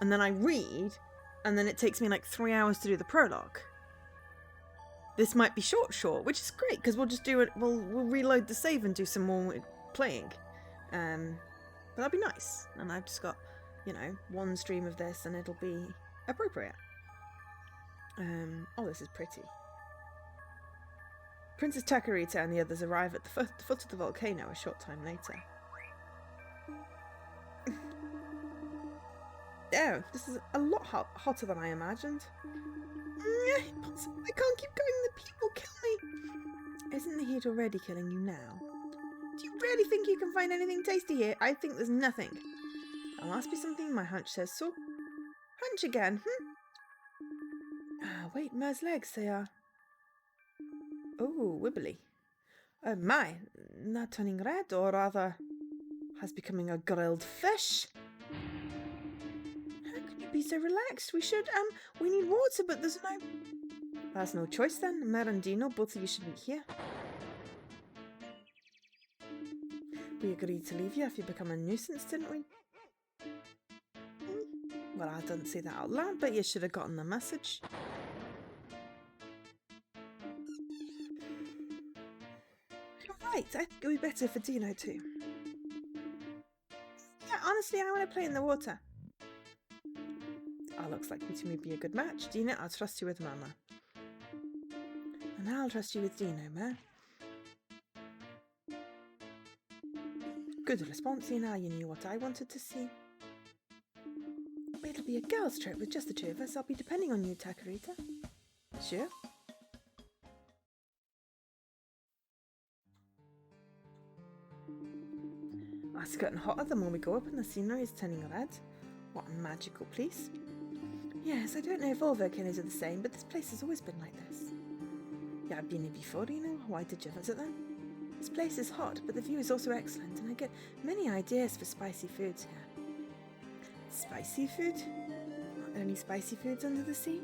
and then I read, and then it takes me like 3 hours to do the prologue. This might be short, which is great, because we'll just do it, we'll reload the save and do some more playing. But that'll be nice. And I've just got, you know, one stream of this and it'll be appropriate. Oh, this is pretty. Princess Takorita and the others arrive at the foot of the volcano a short time later. Oh, this is a lot hotter than I imagined. I can't keep going, the people kill me. Isn't the heat already killing you now? Do you really think you can find anything tasty here? I think there's nothing. There must be something, my hunch says so. Hunch again, Ah, wait, Mer's legs, they are... Oh, wibbly. Oh my, not turning red, or rather, has becoming a grilled fish. How can you be so relaxed? We need water, but there's no... There's no choice then. Mer and Dino, both of you should be here. We agreed to leave you if you become a nuisance, didn't we? Well, I didn't say that out loud, but you should have gotten the message. You're right, I think it would be better for Dino too. Yeah, honestly, I want to play in the water. Oh, looks like you two may be a good match. Dino, I'll trust you with Mama. And I'll trust you with Dino, Mer. Good response, Dino. You knew what I wanted to see. It'll be a girls' trip with just the two of us. I'll be depending on you, Takorita. Sure. It's getting hotter the more we go up and the scenery is turning red. What a magical place. Yes, I don't know if all volcanoes are the same, but this place has always been like this. Yeah, I've been here before, you know. Why did you visit then? This place is hot, but the view is also excellent, and I get many ideas for spicy foods here. Spicy food? Are there any spicy foods under the sea?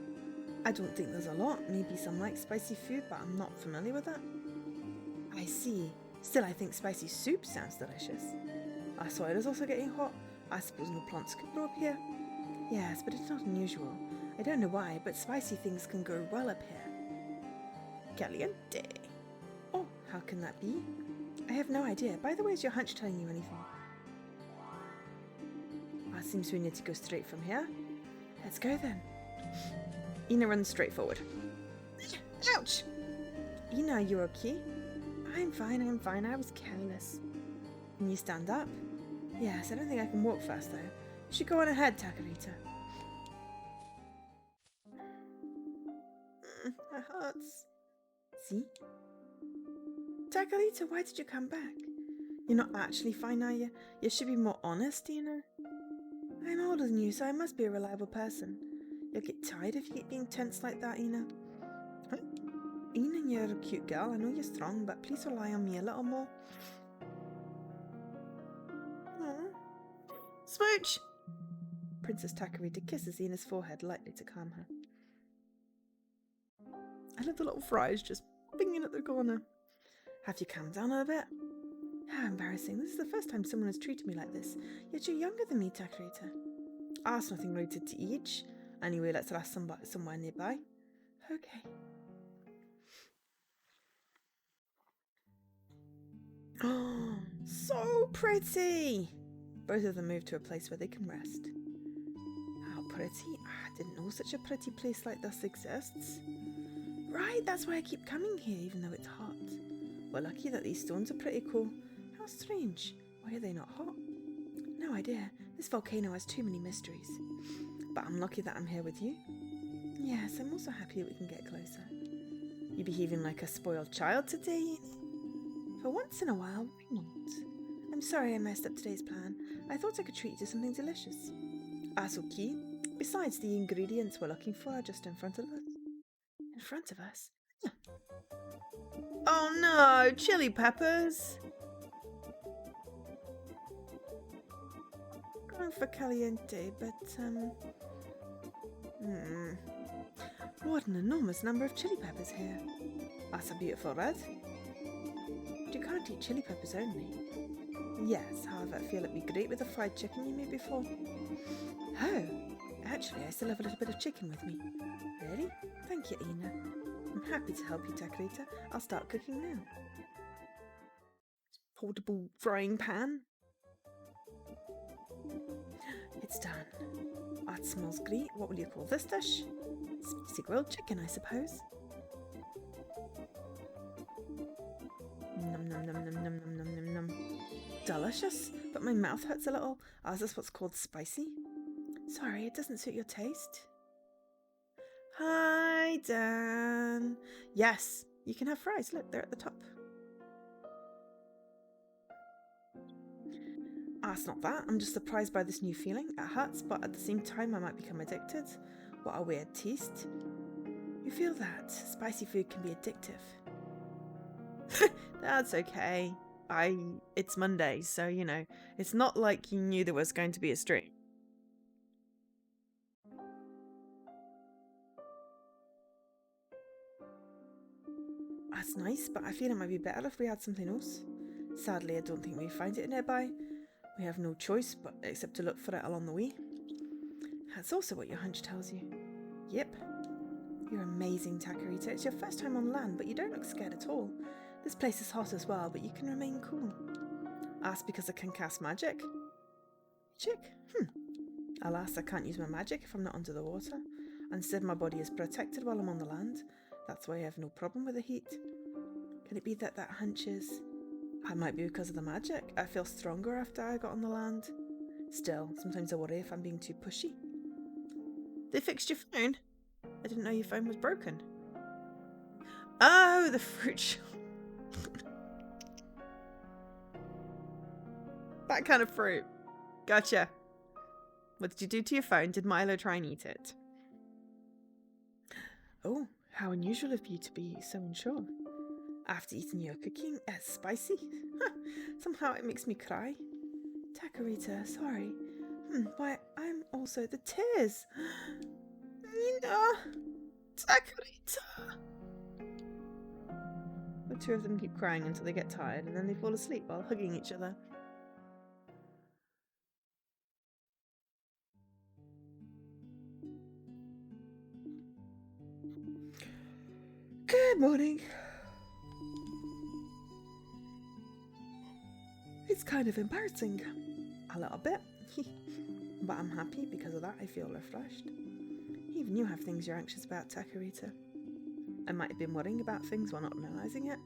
I don't think there's a lot. Maybe some like spicy food, but I'm not familiar with that. I see. Still, I think spicy soup sounds delicious. Our soil is also getting hot. I suppose no plants could grow up here. Yes, but it's not unusual. I don't know why, but spicy things can grow well up here. Caliente. Oh, how can that be? I have no idea. By the way, is your hunch telling you anything? It seems we need to go straight from here. Let's go then. Ina runs straight forward. Ouch! Ina, are you okay? I'm fine. I was careless. Can you stand up? Yes, I don't think I can walk fast though. You should go on ahead, Takorita. My hurts. See? Takorita, why did you come back? You're not actually fine, are you? You should be more honest, you know. I'm older than you, so I must be a reliable person. You'll get tired if you keep being tense like that, Ina. Huh? Ina, you're a cute girl. I know you're strong, but please rely on me a little more. Aww. Smooch! Princess Takorita kisses Ina's forehead lightly to calm her. I love the little fries just binging at the corner. Have you calmed down a bit? How embarrassing. This is the first time someone has treated me like this. Yet you're younger than me, Takorita. Ask nothing related to age. Anyway, let's rest somewhere nearby. Okay. Oh, so pretty! Both of them move to a place where they can rest. How pretty. I didn't know such a pretty place like this exists. Right, that's why I keep coming here even though it's hot. We're lucky that these stones are pretty cool. How strange. Why are they not hot? No idea. This volcano has too many mysteries. But I'm lucky that I'm here with you. Yes, I'm also happy that we can get closer. You're behaving like a spoiled child today. For once in a while, why not? I'm sorry I messed up today's plan. I thought I could treat you to something delicious. That's okay. Besides, the ingredients we're looking for are just in front of us. In front of us? Oh no, chili peppers! Going for caliente, but what an enormous number of chili peppers here. That's a beautiful red. You can't eat chili peppers only. Yes, however, I feel it'd be great with the fried chicken you made before. Oh, actually, I still have a little bit of chicken with me. Really? Thank you, Ina. I'm happy to help you, Takorita. I'll start cooking now. Portable frying pan. It's done. That smells great. What will you call this dish? Spicy grilled chicken, I suppose. Num num num num num num num num num. Delicious, but my mouth hurts a little. Oh, is this what's called spicy? Sorry, it doesn't suit your taste. Hi, Dan. Yes, you can have fries. Look, they're at the top. It's not that. I'm just surprised by this new feeling. It hurts, but at the same time, I might become addicted. What a weird taste. You feel that? Spicy food can be addictive. That's okay. It's Monday, so, you know, it's not like you knew there was going to be a stream. That's nice, but I feel it might be better if we had something else. Sadly, I don't think we find it nearby. We have no choice but except to look for it along the way. That's also what your hunch tells you. Yep. You're amazing, Takorita. It's your first time on land, but you don't look scared at all. This place is hot as well, but you can remain cool. That's because I can cast magic. Magic? Alas, I can't use my magic if I'm not under the water. Instead, my body is protected while I'm on the land. That's why I have no problem with the heat. Can it be that hunch is... It might be because of the magic. I feel stronger after I got on the land. Still, sometimes I worry if I'm being too pushy. They fixed your phone? I didn't know your phone was broken. Oh, the fruit shop. That kind of fruit. Gotcha. What did you do to your phone? Did Milo try and eat it? Oh, how unusual of you to be so unsure. After eating your cooking, spicy? Somehow it makes me cry. Takorita, sorry. Why, I'm also the tears. Nina! Takorita! The two of them keep crying until they get tired, and then they fall asleep while hugging each other. Good morning. It's kind of embarrassing. A little bit. But I'm happy because of that. I feel refreshed. Even you have things you're anxious about, Takorita. I might have been worrying about things while not realising it.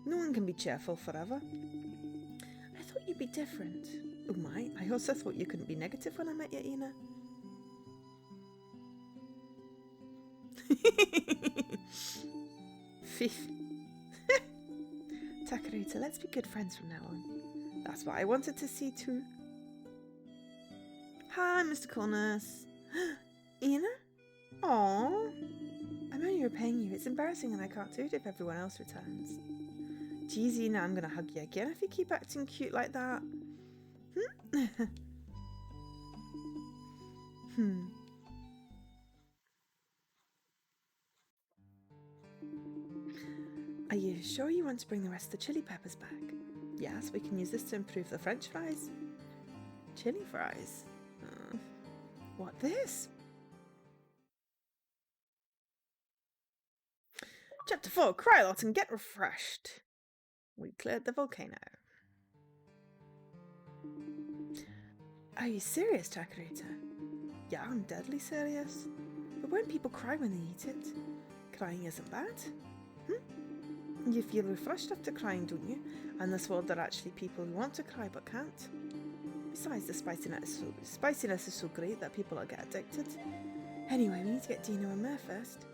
No one can be cheerful forever. I thought you'd be different. Oh my, I also thought you couldn't be negative when I met you, Ina. Fifth. Takorita, let's be good friends from now on. That's what I wanted to see too. Hi, Mr. Cornus. Ina? Aww. I'm only repaying you. It's embarrassing and I can't do it if everyone else returns. Geez, Ina, I'm gonna hug you again if you keep acting cute like that. Are you sure you want to bring the rest of the chili peppers back? Yes, we can use this to improve the French fries. Chili fries? What this? Chapter 4, cry a lot and get refreshed. We cleared the volcano. Are you serious, Takorita? Yeah, I'm deadly serious. But won't people cry when they eat it? Crying isn't bad. You feel refreshed after crying, don't you? And this world there are actually people who want to cry but can't. Besides, the spiciness is so great that people will get addicted. Anyway, we need to get Dino and Mare first.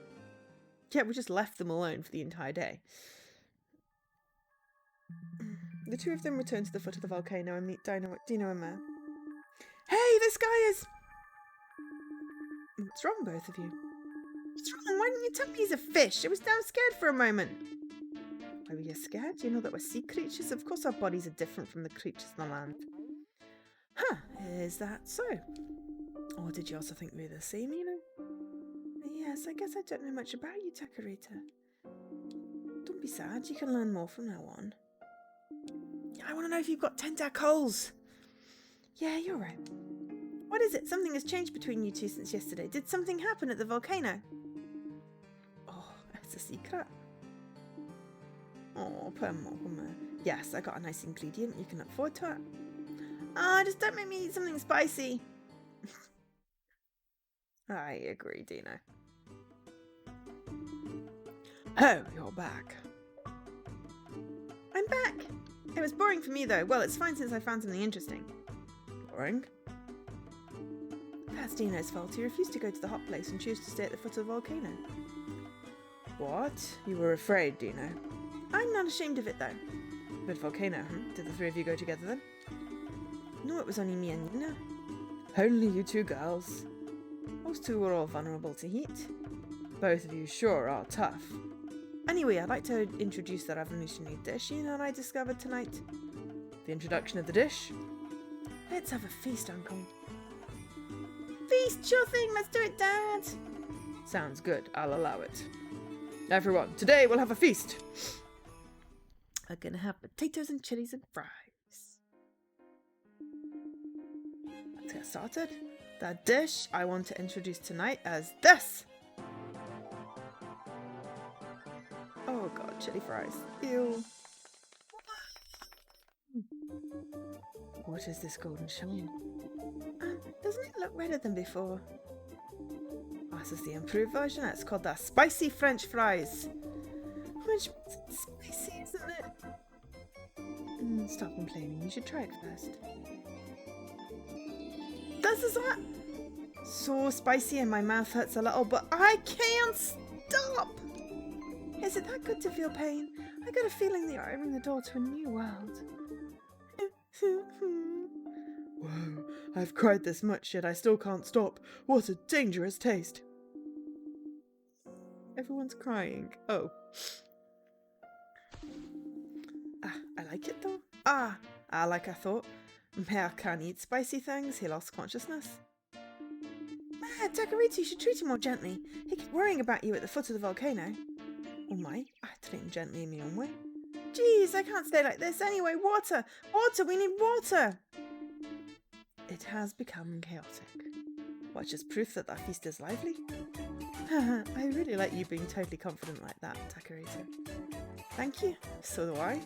Yeah, we just left them alone for the entire day. The two of them return to the foot of the volcano and meet Dino and Mare. Hey, this guy is... What's wrong, both of you? What's wrong? Why didn't you tell me he's a fish? I was damn scared for a moment. Why were you scared? Do you know that we're sea creatures? Of course our bodies are different from the creatures on the land. Huh, is that so? Or did you also think we were the same, you know? Yes, I guess I don't know much about you, Takorita. Don't be sad, you can learn more from now on. I want to know if you've got tentacles. Yeah, you're right. What is it? Something has changed between you two since yesterday. Did something happen at the volcano? Oh, it's a secret. Oh, poor Mama. Yes, I got a nice ingredient. You can look forward to it. Ah, just don't make me eat something spicy. I agree, Dino. Oh, you're back. I'm back. It was boring for me, though. Well, it's fine since I found something interesting. Boring? That's Dino's fault. He refused to go to the hot place and chose to stay at the foot of the volcano. What? You were afraid, Dino? I'm not ashamed of it, though. Good volcano, huh? Did the three of you go together, then? No, it was only me and Nina. Only you two girls. Those two were all vulnerable to heat. Both of you sure are tough. Anyway, I'd like to introduce the revolutionary dish Nina and I discovered tonight. The introduction of the dish? Let's have a feast, Uncle. Feast, sure thing, let's do it, Dad. Sounds good, I'll allow it. Everyone, today we'll have a feast. We're gonna have potatoes and chilies and fries. Let's get started. The dish I want to introduce tonight is this. Oh god, chili fries. Ew. What is this golden shine? Doesn't it look redder than before? Oh, this is the improved version. It's called the spicy French fries. Which means it's spicy, isn't it? Stop complaining. You should try it first. This is what? So spicy and my mouth hurts a little, but I can't stop. Is it that good to feel pain? I got a feeling that you're opening the door to a new world. Whoa, I've cried this much, yet I still can't stop. What a dangerous taste. Everyone's crying. Oh. I like it though. Like I thought. Mare can't eat spicy things. He lost consciousness. Takorita, you should treat him more gently. He kept worrying about you at the foot of the volcano. Oh my, I treat him gently in my own way. Jeez, I can't stay like this anyway. Water! Water! We need water! It has become chaotic. Watch as proof that feast is lively. I really like you being totally confident like that, Takorita. Thank you. So do I.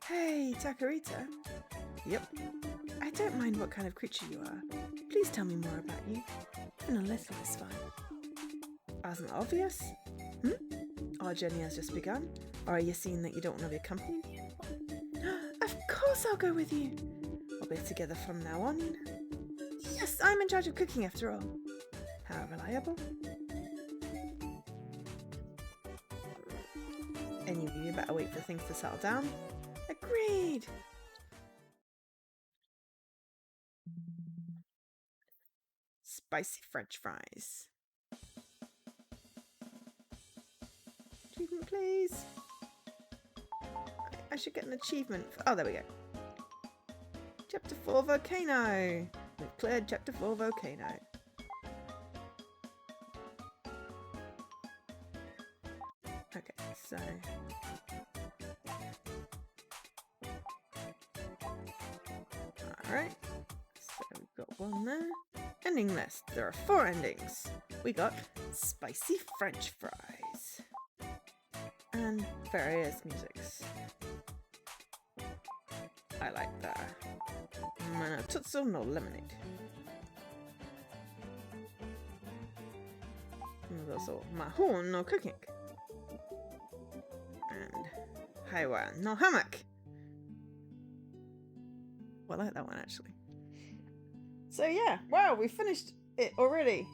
Hey, Takorita. Yep. I don't mind what kind of creature you are. Please tell me more about you. Even a little is fine. Wasn't obvious? Our journey has just begun. Or are you seeing that you don't want to be accompanied? Of course I'll go with you. We'll be together from now on, you know. Yes, I'm in charge of cooking after all. How reliable. Anyway, you better wait for things to settle down. Agreed. Spicy French fries. Achievement, please. I should get an achievement. Oh, there we go. Chapter 4 Volcano. We've cleared Chapter 4 Volcano. Okay, so... Alright. So we've got one there. Ending list. There are 4 endings. We got spicy French fries. And various musics. I like that. Tutsu no lemonade. also mahon no cooking. And haiwan no hammock. Well, I like that one actually. So yeah, wow, we finished it already.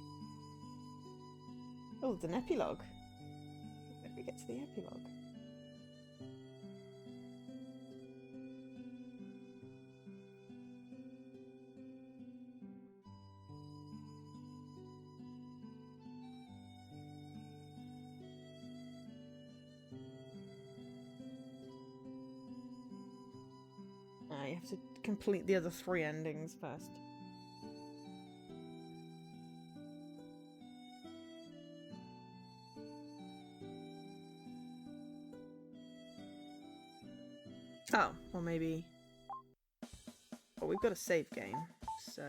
Oh, it's an epilogue. Where do we get to the epilogue? You have to complete the other 3 endings first. Oh, or maybe... Well, we've got a save game, so...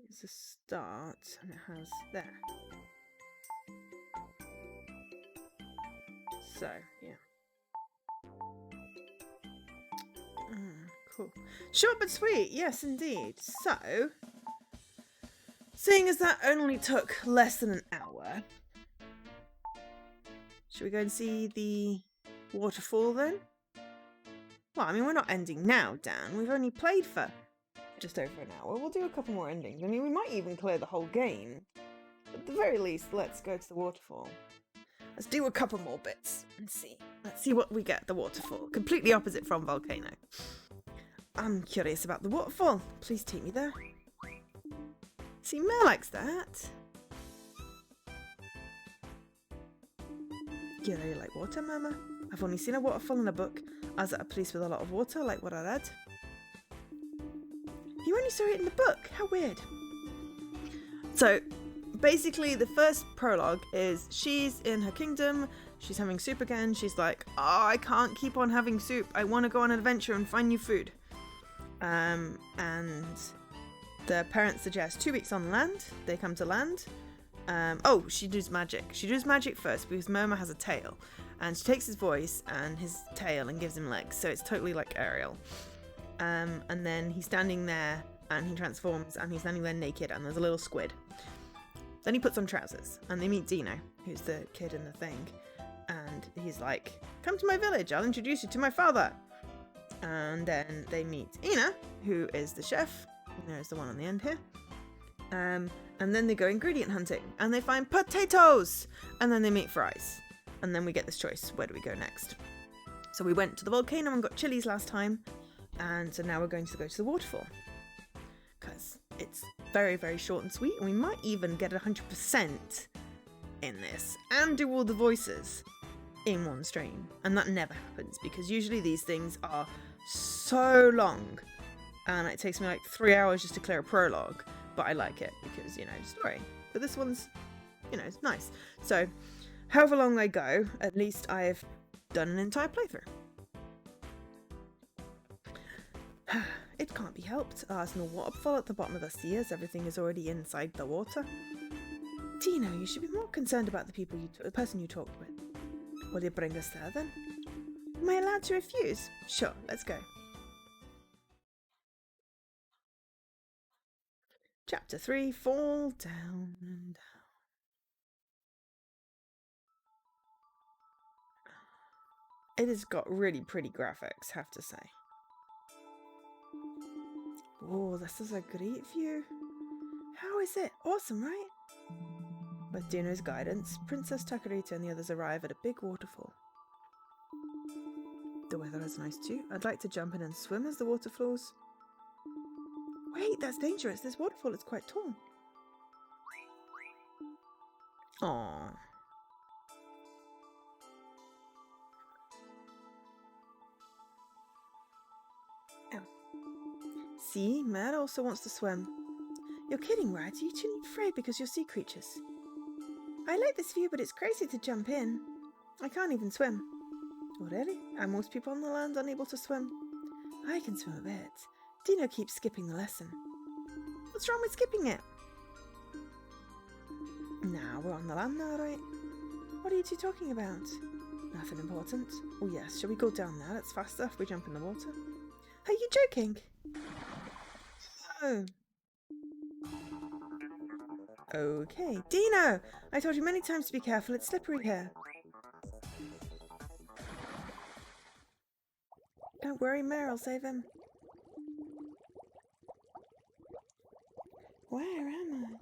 It's a start, and it has there. So, yeah. Cool. Short but sweet, yes indeed. So, seeing as that only took less than an hour, should we go and see the waterfall then? Well, I mean, we're not ending now, Dan. We've only played for just over an hour. We'll do a couple more endings. I mean, we might even clear the whole game. But at the very least, let's go to the waterfall. Let's do a couple more bits and see. Let's see what we get at the waterfall. Completely opposite from Volcano. I'm curious about the waterfall. Please take me there. See, Mare likes that. You really like water, Mama? I've only seen a waterfall in a book. I was at a place with a lot of water, like what I read. You only saw it in the book? How weird. So, basically, the first prologue is she's in her kingdom. She's having soup again. She's like, oh, I can't keep on having soup. I want to go on an adventure and find new food. And the parents suggest 2 weeks on land. They come to land. Oh, she does magic. She does magic first because Moma has a tail. And she takes his voice and his tail and gives him legs. So it's totally like Ariel. And then he's standing there and he transforms and he's standing there naked and there's a little squid. Then he puts on trousers and they meet Dino, who's the kid in the thing. And he's like, come to my village. I'll introduce you to my father. And then they meet Ina, who is the chef. There's the one on the end here. And then they go ingredient hunting and they find potatoes. And then they meet fries. And then we get this choice. Where do we go next? So we went to the volcano and got chilies last time. And so now we're going to go to the waterfall. Because it's very, very short and sweet. And we might even get 100% in this. And do all the voices in one stream. And that never happens. Because usually these things are so long. And it takes me like 3 hours just to clear a prologue. But I like it because, you know, story. But this one's, you know, it's nice. So, however long I go, at least I've done an entire playthrough. It can't be helped. There's no waterfall at the bottom of the sea as everything is already inside the water. Dino, you should be more concerned about the person you talked with. Will you bring us there then? Am I allowed to refuse? Sure, let's go. Chapter 3, Fall Down and Down. It has got really pretty graphics, have to say. Oh, this is a great view. How is it? Awesome, right? With Dino's guidance, Princess Takorita and the others arrive at a big waterfall. The weather is nice too. I'd like to jump in and swim as the water flows. Wait, that's dangerous. This waterfall is quite tall. Aww. See, Mare also wants to swim. You're kidding, right? Are you too afraid because you're sea creatures? I like this view, but it's crazy to jump in. I can't even swim. Oh, really? Are most people on the land unable to swim? I can swim a bit. Dino keeps skipping the lesson. What's wrong with skipping it? Nah, we're on the land now, right? What are you two talking about? Nothing important. Oh yes, shall we go down there? It's faster if we jump in the water. Are you joking? Oh. Okay. Dino! I told you many times to be careful. It's slippery here. Don't worry, Mare. I'll save him. Where am I?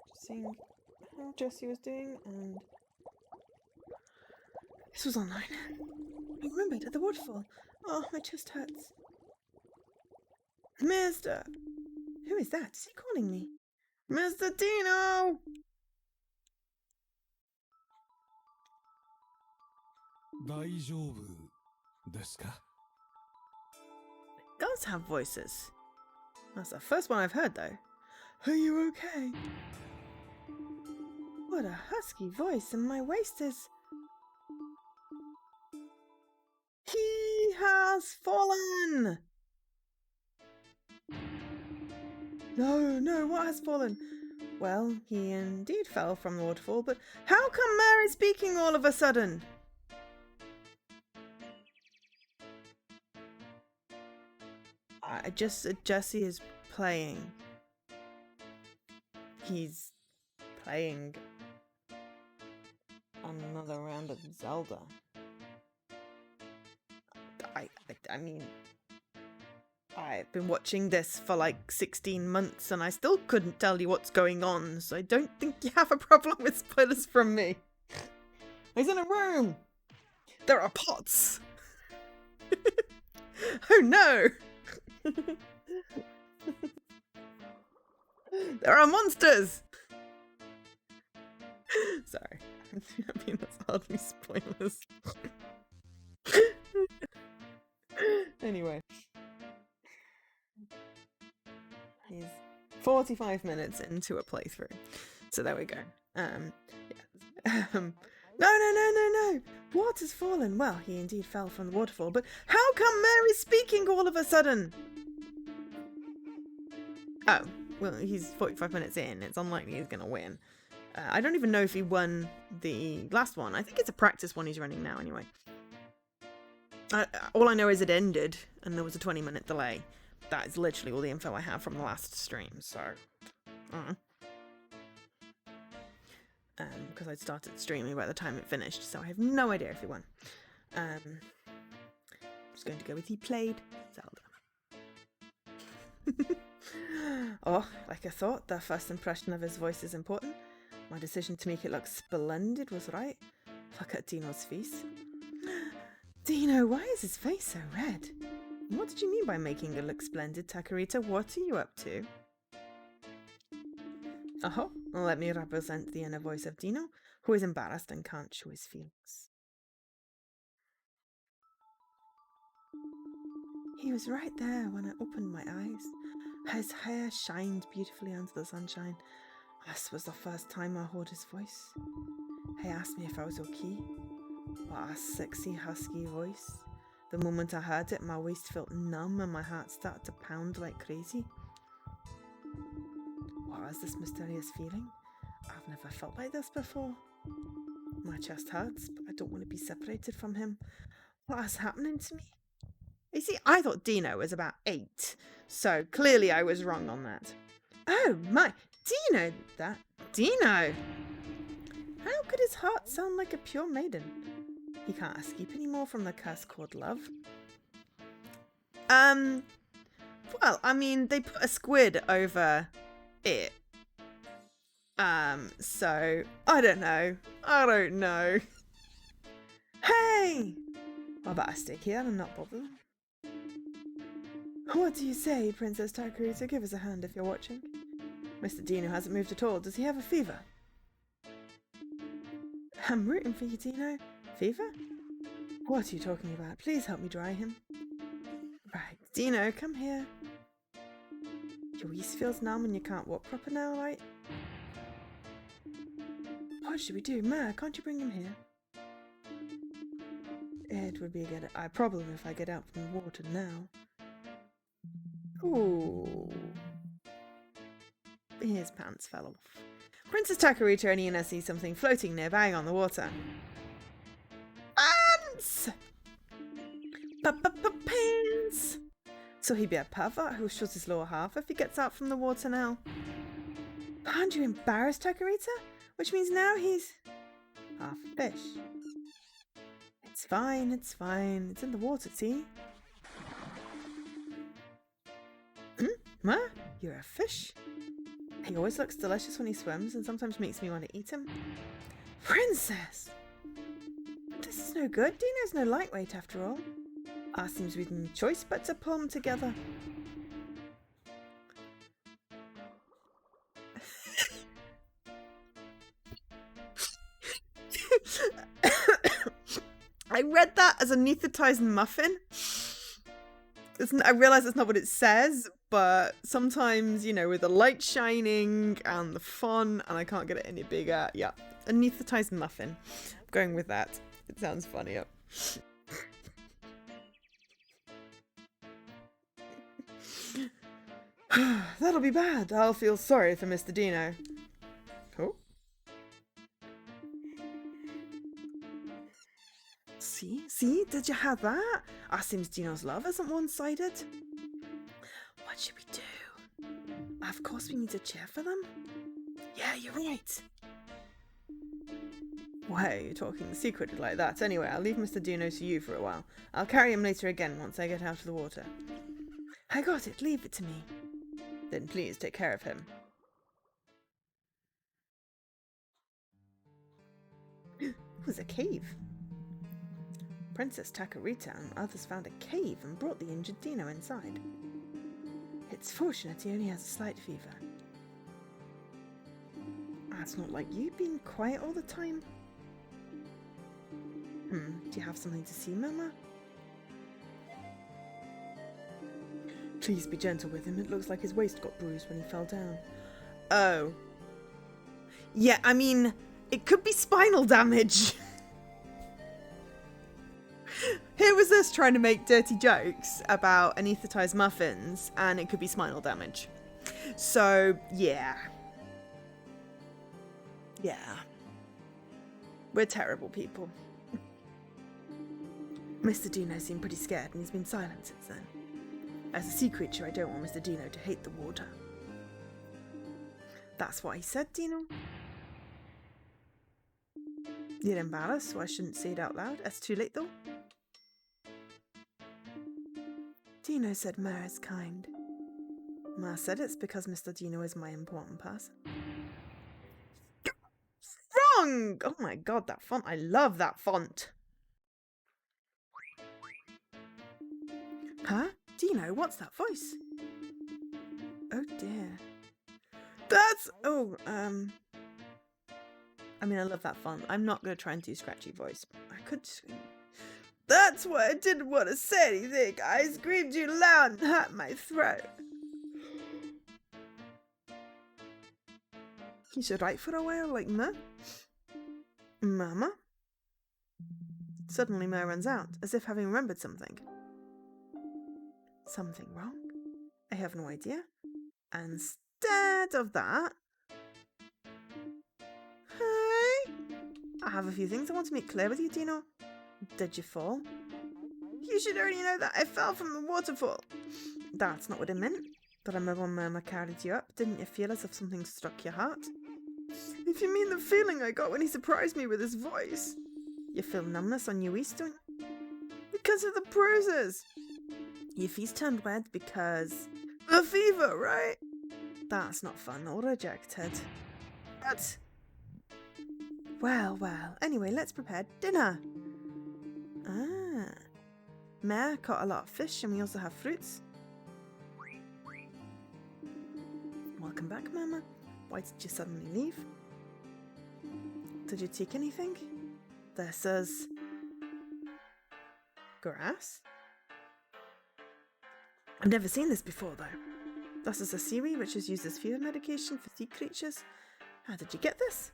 Just seeing how Jessie was doing, and this was online. I remembered at the waterfall. Oh, my chest hurts. Mister! Who is that? Is he calling me? Mr. Dino! 大丈夫ですか? Does have voices. That's the first one I've heard, though. Are you okay? What a husky voice, and my waist is... He has fallen! No, what has fallen? Well, he indeed fell from the waterfall, but how come Mare is speaking all of a sudden? Jesse is playing. He's playing another round of Zelda. I mean, I've been watching this for like 16 months and I still couldn't tell you what's going on, so I don't think you have a problem with spoilers from me. He's in a room! There are pots! Oh no! There are monsters! Sorry. I mean, that's hardly spoilers. Anyway. He's 45 minutes into a playthrough. So there we go. Yeah. No. Water's fallen. Well, he indeed fell from the waterfall, but how come Mary's speaking all of a sudden? Oh, well, he's 45 minutes in. It's unlikely he's going to win. I don't even know if he won the last one. I think it's a practice one he's running now anyway. All I know is it ended and there was a 20-minute delay. That is literally all the info I have from the last stream, so... because I'd started streaming by the time it finished, so I have no idea if he won. I'm just going to go with he played Zelda. Oh, like I thought, the first impression of his voice is important. My decision to make it look splendid was right. Look at Dino's face. Dino, why is his face so red? What did you mean by making it look splendid, Takorita? What are you up to? Oh, let me represent the inner voice of Dino, who is embarrassed and can't show his feelings. He was right there when I opened my eyes. His hair shined beautifully under the sunshine. This was the first time I heard his voice. He asked me if I was okay. What a sexy, husky voice. The moment I heard it, my waist felt numb and my heart started to pound like crazy. What is this mysterious feeling? I've never felt like this before. My chest hurts, but I don't want to be separated from him. What is happening to me? You see, I thought Dino was about 8, so clearly I was wrong on that. Oh my, Dino! Dino! How could his heart sound like a pure maiden? He can't escape anymore from the curse called love. Well, I mean, they put a squid over it. So, I don't know. Hey! I better stick here and not bother them. What do you say, Princess Takorita? Give us a hand if you're watching. Mr. Dino hasn't moved at all. Does he have a fever? I'm rooting for you, Dino. Fever? What are you talking about? Please help me dry him. Right, Dino, come here. Your waist feels numb and you can't walk proper now, right? What should we do? Ma, can't you bring him here? It would be a problem if I get out from the water now. Ooh. His pants fell off. Princess Takorita and Iana see something floating nearby on the water. Ants! Pants! So he'd be a pervert who shows his lower half if he gets out from the water now. Aren't you embarrassed, Takorita? Which means now he's half a fish. It's fine, it's fine. It's in the water, see? Ma? You're a fish? He always looks delicious when he swims and sometimes makes me want to eat him. Princess! This is no good. Dino's no lightweight after all. Seems we'd no choice but to pull them together. I read that as anesthetized muffin. I realise that's not what it says, but sometimes, you know, with the light shining and the font, and I can't get it any bigger. Yeah, anesthetized muffin. I'm going with that. It sounds funnier. That'll be bad. I'll feel sorry for Mr. Dino. Cool. See? Did you have that? Seems Dino's love isn't one-sided. What should we do? Of course we need to cheer for them. Yeah, you're right. Why are you talking secretly like that? Anyway, I'll leave Mr. Dino to you for a while. I'll carry him later again once I get out of the water. I got it. Leave it to me. Then please take care of him. It was a cave. Princess Takorita and others found a cave and brought the injured Dino inside. It's fortunate he only has a slight fever. That's not like you being quiet all the time. Do you have something to see, Mama? Please be gentle with him. It looks like his waist got bruised when he fell down. Oh. Yeah, I mean, it could be spinal damage. Here was us trying to make dirty jokes about anesthetized muffins, and it could be spinal damage. So, yeah. Yeah. We're terrible people. Mr. Dino seemed pretty scared, and he's been silent since then. As a sea creature, I don't want Mr. Dino to hate the water. That's what he said, Dino. You're embarrassed, so I shouldn't say it out loud. It's too late, though. Dino said Ma is kind. Ma said it's because Mr. Dino is my important person. Wrong! Oh my god, that font. I love that font. Huh? Dino, what's that voice? Oh dear. That's... Oh, I mean, I love that font. I'm not going to try and do scratchy voice. I could scream. That's what I didn't want to say anything. I screamed too loud and hurt my throat. You should write for a while, like Ma. Mama? Suddenly Ma runs out, as if having remembered something. Something wrong? I have no idea. Instead of that... Hi! I have a few things I want to make clear with you, Dino. Did you fall? You should already know that I fell from the waterfall. That's not what I meant. But I remember when Mama carried you up, didn't you feel as if something struck your heart? If you mean the feeling I got when he surprised me with his voice. You feel numbness on your waist, don't you? Because of the bruises. Your face turned red because... The fever, right? That's not fun or rejected. But... Well. Anyway, let's prepare dinner. Ma caught a lot of fish and we also have fruits. Welcome back, Mama. Why did you suddenly leave? Did you take anything? This is... grass? I've never seen this before, though. This is a seaweed which is used as fever medication for sea creatures. How did you get this?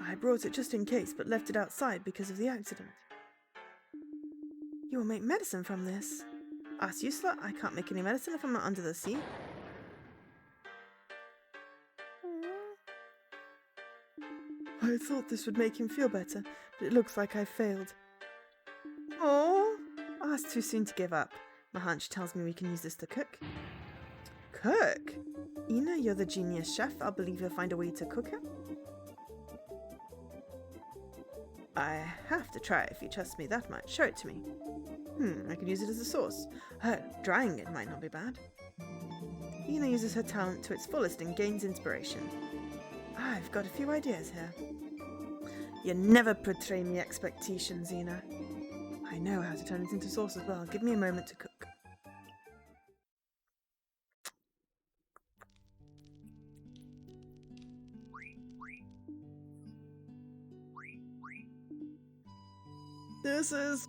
I brought it just in case, but left it outside because of the accident. You will make medicine from this. That's useless. I can't make any medicine if I'm not under the sea. I thought this would make him feel better, but it looks like I failed. Ah, it's too soon to give up. My hunch tells me we can use this to cook. Cook? Ina, you're the genius chef. I'll believe you'll find a way to cook it. I have to try it if you trust me that much. Show it to me. I could use it as a sauce. Oh, drying it might not be bad. Ina uses her talent to its fullest and gains inspiration. I've got a few ideas here. You never betray me expectations, Ina. I know how to turn it into sauce as well. Give me a moment to cook. This is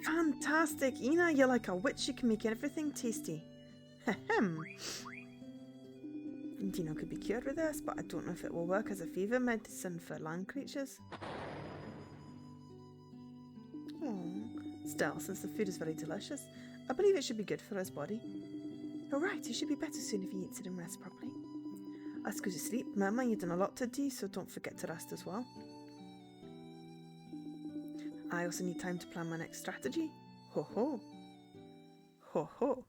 fantastic. Ina, you're like a witch. You can make everything tasty. Ahem. Dino could be cured with this, but I don't know if it will work as a fever medicine for land creatures. Oh, still, since the food is very delicious, I believe it should be good for his body. Alright, he should be better soon if he eats it and rests properly. Let's go to sleep. Mama, you've done a lot today, so don't forget to rest as well. I also need time to plan my next strategy. Ho ho. Ho ho.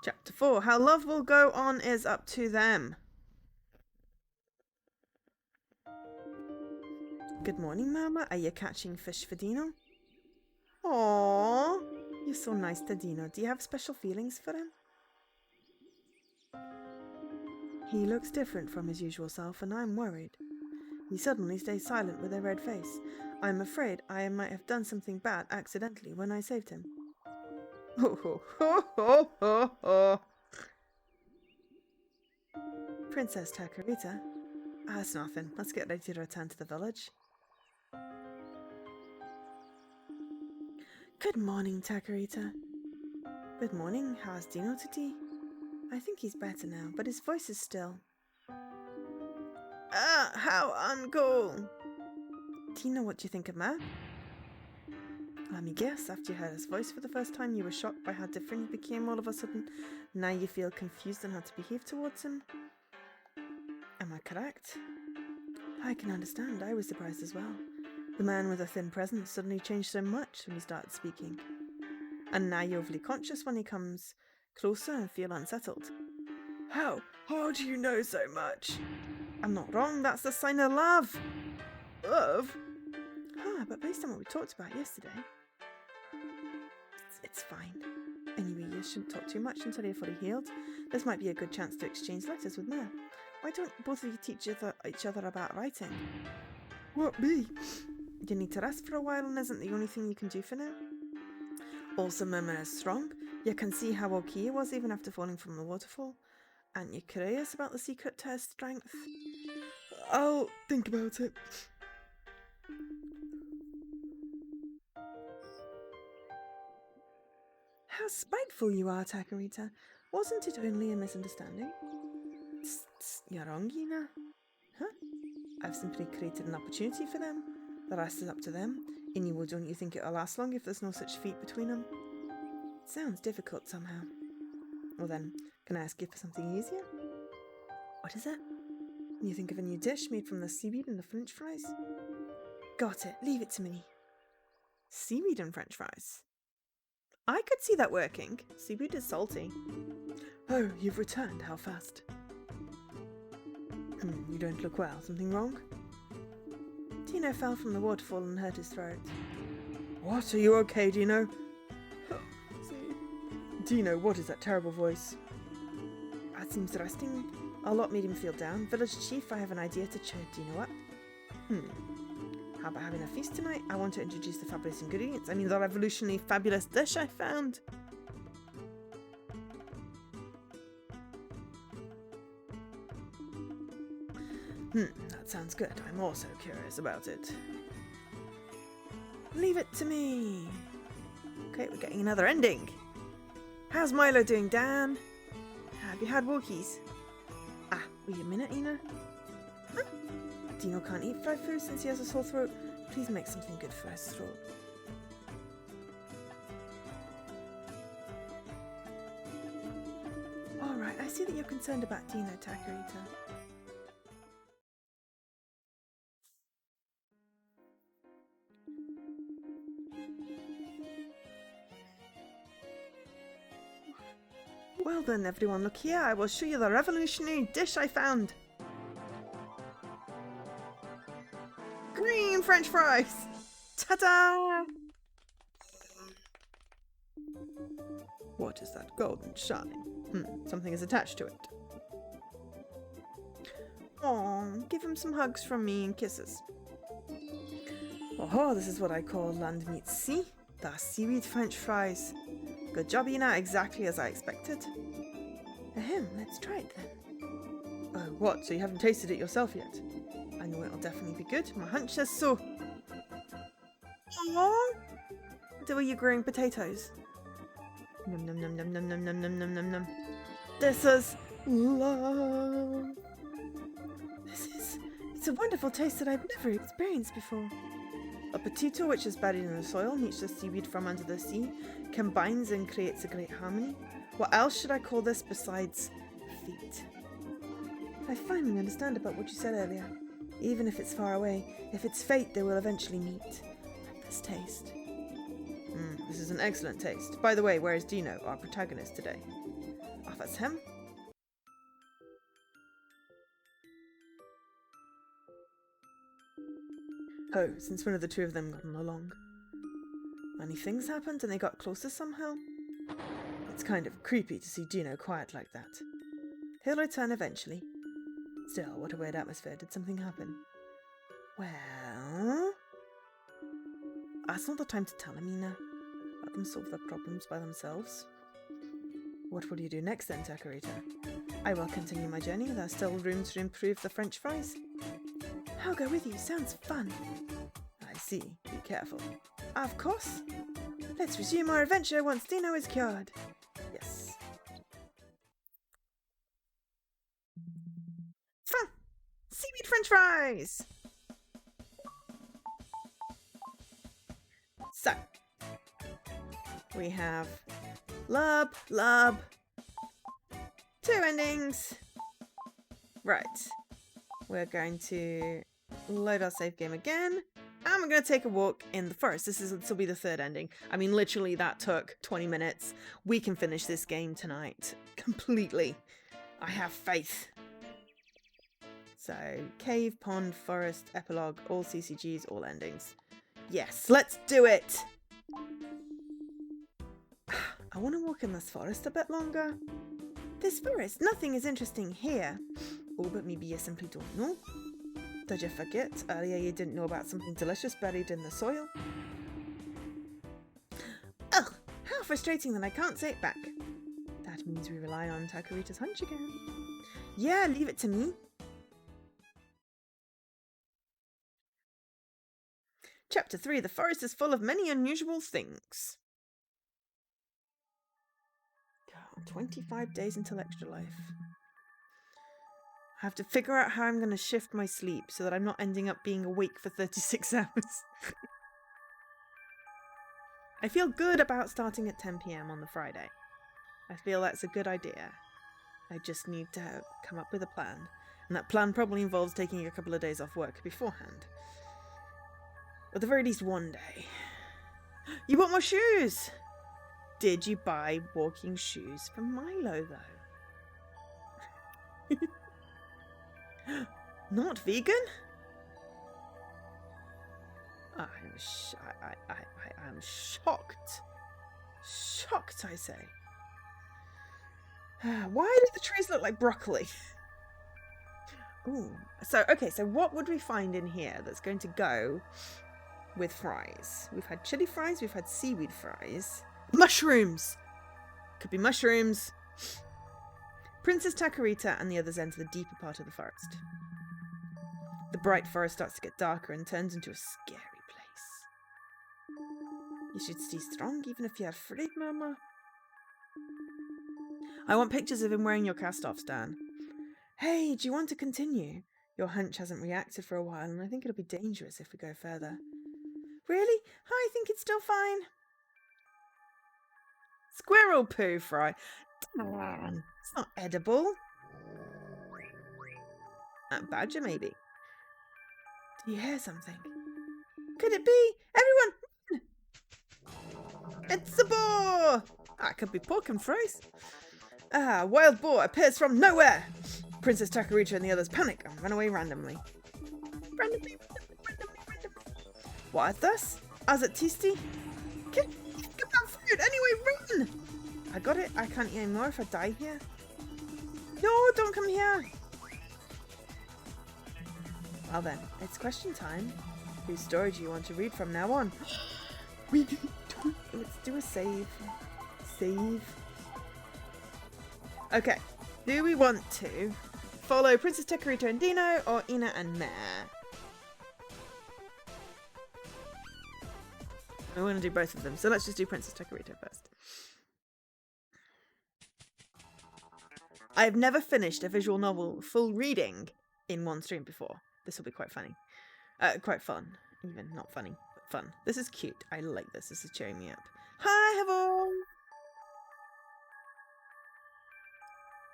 Chapter 4. How love will go on is up to them. Good morning, Mama. Are you catching fish for Dino? Aww. You're so nice to Dino. Do you have special feelings for him? He looks different from his usual self and I'm worried. He suddenly stays silent with a red face. I'm afraid I might have done something bad accidentally when I saved him. Ho ho ho ho ho ho. Princess Takorita. That's nothing. Let's get ready to return to the village. Good morning, Takorita. Good morning. How's Dino today? I think he's better now, but his voice is still... Ah, how uncool! Dino, what do you think of Ma? Let me guess, after you heard his voice for the first time, you were shocked by how different he became all of a sudden. Now you feel confused on how to behave towards him? Am I correct? I can understand. I was surprised as well. The man with a thin presence suddenly changed so much when he started speaking. And now you're overly conscious when he comes closer and feel unsettled. How? How do you know so much? I'm not wrong. That's the sign of love. Love? Ah, but based on what we talked about yesterday, it's fine. Anyway, you shouldn't talk too much until you're fully healed. This might be a good chance to exchange letters with Mare. Why don't both of you teach each other about writing? What be? You need to rest for a while and isn't the only thing you can do for now. Also, Mama is strong. You can see how okay he was even after falling from the waterfall. Aren't you curious about the secret to his strength? I'll think about it. How spiteful you are, Takorita. Wasn't it only a misunderstanding? You're wrong, Ina. Huh? I've simply created an opportunity for them. The rest is up to them. Anyway, don't you think it'll last long if there's no such feat between them? Sounds difficult somehow. Well then, can I ask you for something easier? What is it? You think of a new dish made from the seaweed and the French fries? Got it. Leave it to me. Seaweed and French fries? I could see that working. Seaweed is salty. Oh, you've returned. How fast? You don't look well. Something wrong? Dino fell from the waterfall and hurt his throat. What? Are you okay, Dino? Dino, what is that terrible voice? That seems resting. A lot made him feel down. Village chief, I have an idea to cheer Dino up. How about having a feast tonight? I want to introduce the fabulous ingredients. I mean, the revolutionary fabulous dish I found. That sounds good. I'm also curious about it. Leave it to me. Okay, we're getting another ending. How's Milo doing, Dan? Have you had walkies? Ah, wait a minute, Ina. Huh? Dino can't eat fried food since he has a sore throat. Please make something good for his throat. Alright, I see that you're concerned about Dino, Takorita. Well then, everyone, look here. I will show you the revolutionary dish I found. Green French fries! Ta-da! What is that golden shine? Something is attached to it. Aw, give him some hugs from me and kisses. Oh, this is what I call land meets sea. The seaweed French fries. Good job, Ina, exactly as I expected. Ahem, let's try it then. Oh, what? So you haven't tasted it yourself yet? I know it'll definitely be good. My hunch says so. Aww. Were you growing potatoes? Num num num num num num num num num num num. This is love. It's a wonderful taste that I've never experienced before. A potato which is buried in the soil meets the seaweed from under the sea, combines and creates a great harmony. What else should I call this besides fate? I finally understand about what you said earlier. Even if it's far away, if it's fate, they will eventually meet. Like this taste. This is an excellent taste. By the way, where is Dino, our protagonist today? Oh, that's him? Oh, since when have the two of them gotten along? Many things happened and they got closer somehow. It's kind of creepy to see Dino quiet like that. He'll return eventually. Still, what a weird atmosphere. Did something happen? Well... That's not the time to tell him, Ina. Let them solve their problems by themselves. What will you do next then, Takorita? I will continue my journey. There's still room to improve the French fries. I'll go with you. Sounds fun. I see. Be careful. Of course. Let's resume our adventure once Dino is cured. Yes. Fun! Seaweed French fries! So, we have Lub, 2 endings. Right. We're going to load our save game again. And we're going to take a walk in the forest. This will be the 3rd ending. I mean, literally that took 20 minutes. We can finish this game tonight. Completely. I have faith. So, cave, pond, forest, epilogue, all CCGs, all endings. Yes, let's do it! I want to walk in this forest a bit longer. This forest, nothing is interesting here. Oh, but maybe you simply don't know. Did you forget earlier you didn't know about something delicious buried in the soil? Ugh, how frustrating that I can't say it back. That means we rely on Takorita's hunch again. Yeah, leave it to me. Chapter 3, the forest is full of many unusual things. God, 25 days until extra life. I have to figure out how I'm going to shift my sleep so that I'm not ending up being awake for 36 hours. I feel good about starting at 10 PM on the Friday. I feel that's a good idea. I just need to come up with a plan. And that plan probably involves taking a couple of days off work beforehand. At the very least one day. You want more shoes? Did you buy walking shoes for Milo though? Not vegan? I'm shocked. Shocked, I say. Why do the trees look like broccoli? Ooh. So what would we find in here that's going to go with fries? We've had chili fries, we've had seaweed fries. Mushrooms! Could be mushrooms. Princess Takorita and the others enter the deeper part of the forest. The bright forest starts to get darker and turns into a scary place. You should stay strong even if you're afraid, Mama. I want pictures of him wearing your cast-offs, Dan. Hey, do you want to continue? Your hunch hasn't reacted for a while, and I think it'll be dangerous if we go further. Really? I think it's still fine. Squirrel poo fry. Damn, it's not edible. Badger, maybe. Do you hear something? Could it be? Everyone! It's a boar! That could be pork and fries. Ah, wild boar appears from nowhere! Princess Takorita and the others panic and run away randomly. Randomly. What is this? As it tasty? Get that food! Anyway, run! I got it. I can't eat anymore if I die here. No, don't come here! Well then, it's question time. Whose story do you want to read from now on? Let's do a save. Save. Okay. Do we want to follow Princess Takorita and Dino or Ina and Mare? I want to do both of them, so let's just do Princess Takorita first. I've never finished a visual novel full reading in one stream before. This will be quite funny. Quite fun. Even not funny, but fun. This is cute. I like this. This is cheering me up. Hi, Hevel!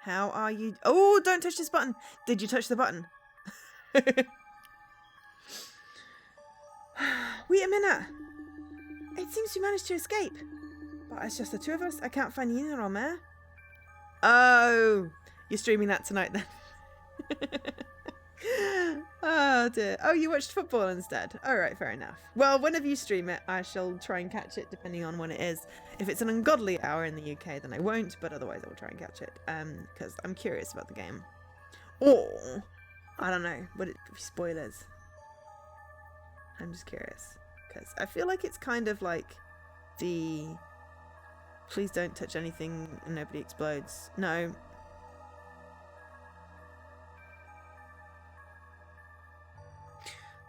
How are you? Oh, don't touch this button. Did you touch the button? Wait a minute. It seems you managed to escape. But it's just the two of us. I can't find Ina or Mare. Oh, you're streaming that tonight then. Oh dear. Oh, you watched football instead. Alright, fair enough. Well, whenever you stream it, I shall try and catch it depending on when it is. If it's an ungodly hour in the UK, then I won't, but otherwise I will try and catch it. Because I'm curious about the game. Or, I don't know, would it be spoilers? I'm just curious. Because I feel like it's kind of like the please don't touch anything and nobody explodes. No.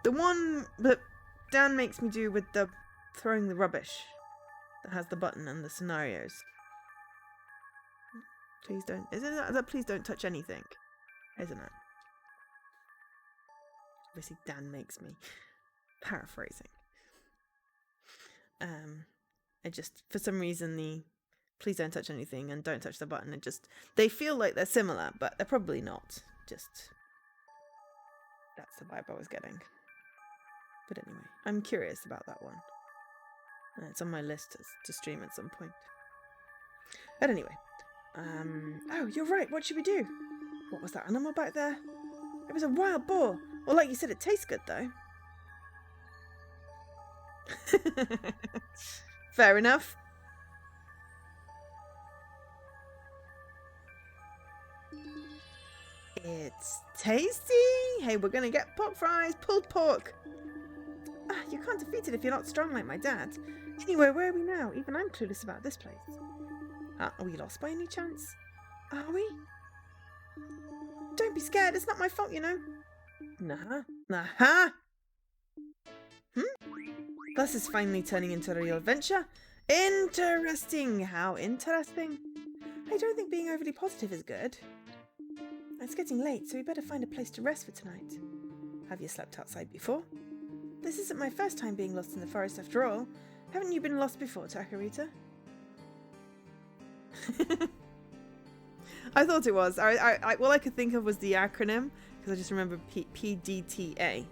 The one that Dan makes me do with the throwing the rubbish that has the button and the scenarios. Please don't. Is it that please don't touch anything? Isn't it? Obviously Dan makes me. Paraphrasing. It just, for some reason, the please don't touch anything and don't touch the button, it just, they feel like they're similar, but they're probably not. Just, that's the vibe I was getting. But anyway, I'm curious about that one. It's on my list to stream at some point. But anyway, oh, you're right, what should we do? What was that animal back there? It was a wild boar. Well, like you said, it tastes good, though. Fair enough. It's tasty. Hey, we're gonna get pork fries, pulled pork. Ah, you can't defeat it if you're not strong like my dad. Anyway, where are we now? Even I'm clueless about this place. Are we lost by any chance? Are we? Don't be scared. It's not my fault, you know. Nah. This is finally turning into a real adventure. Interesting. How interesting. I don't think being overly positive is good. It's getting late, so we better find a place to rest for tonight. Have you slept outside before? This isn't my first time being lost in the forest after all. Haven't you been lost before, Takorita? I thought it was. All I could think of was the acronym, because I just remember PDTA.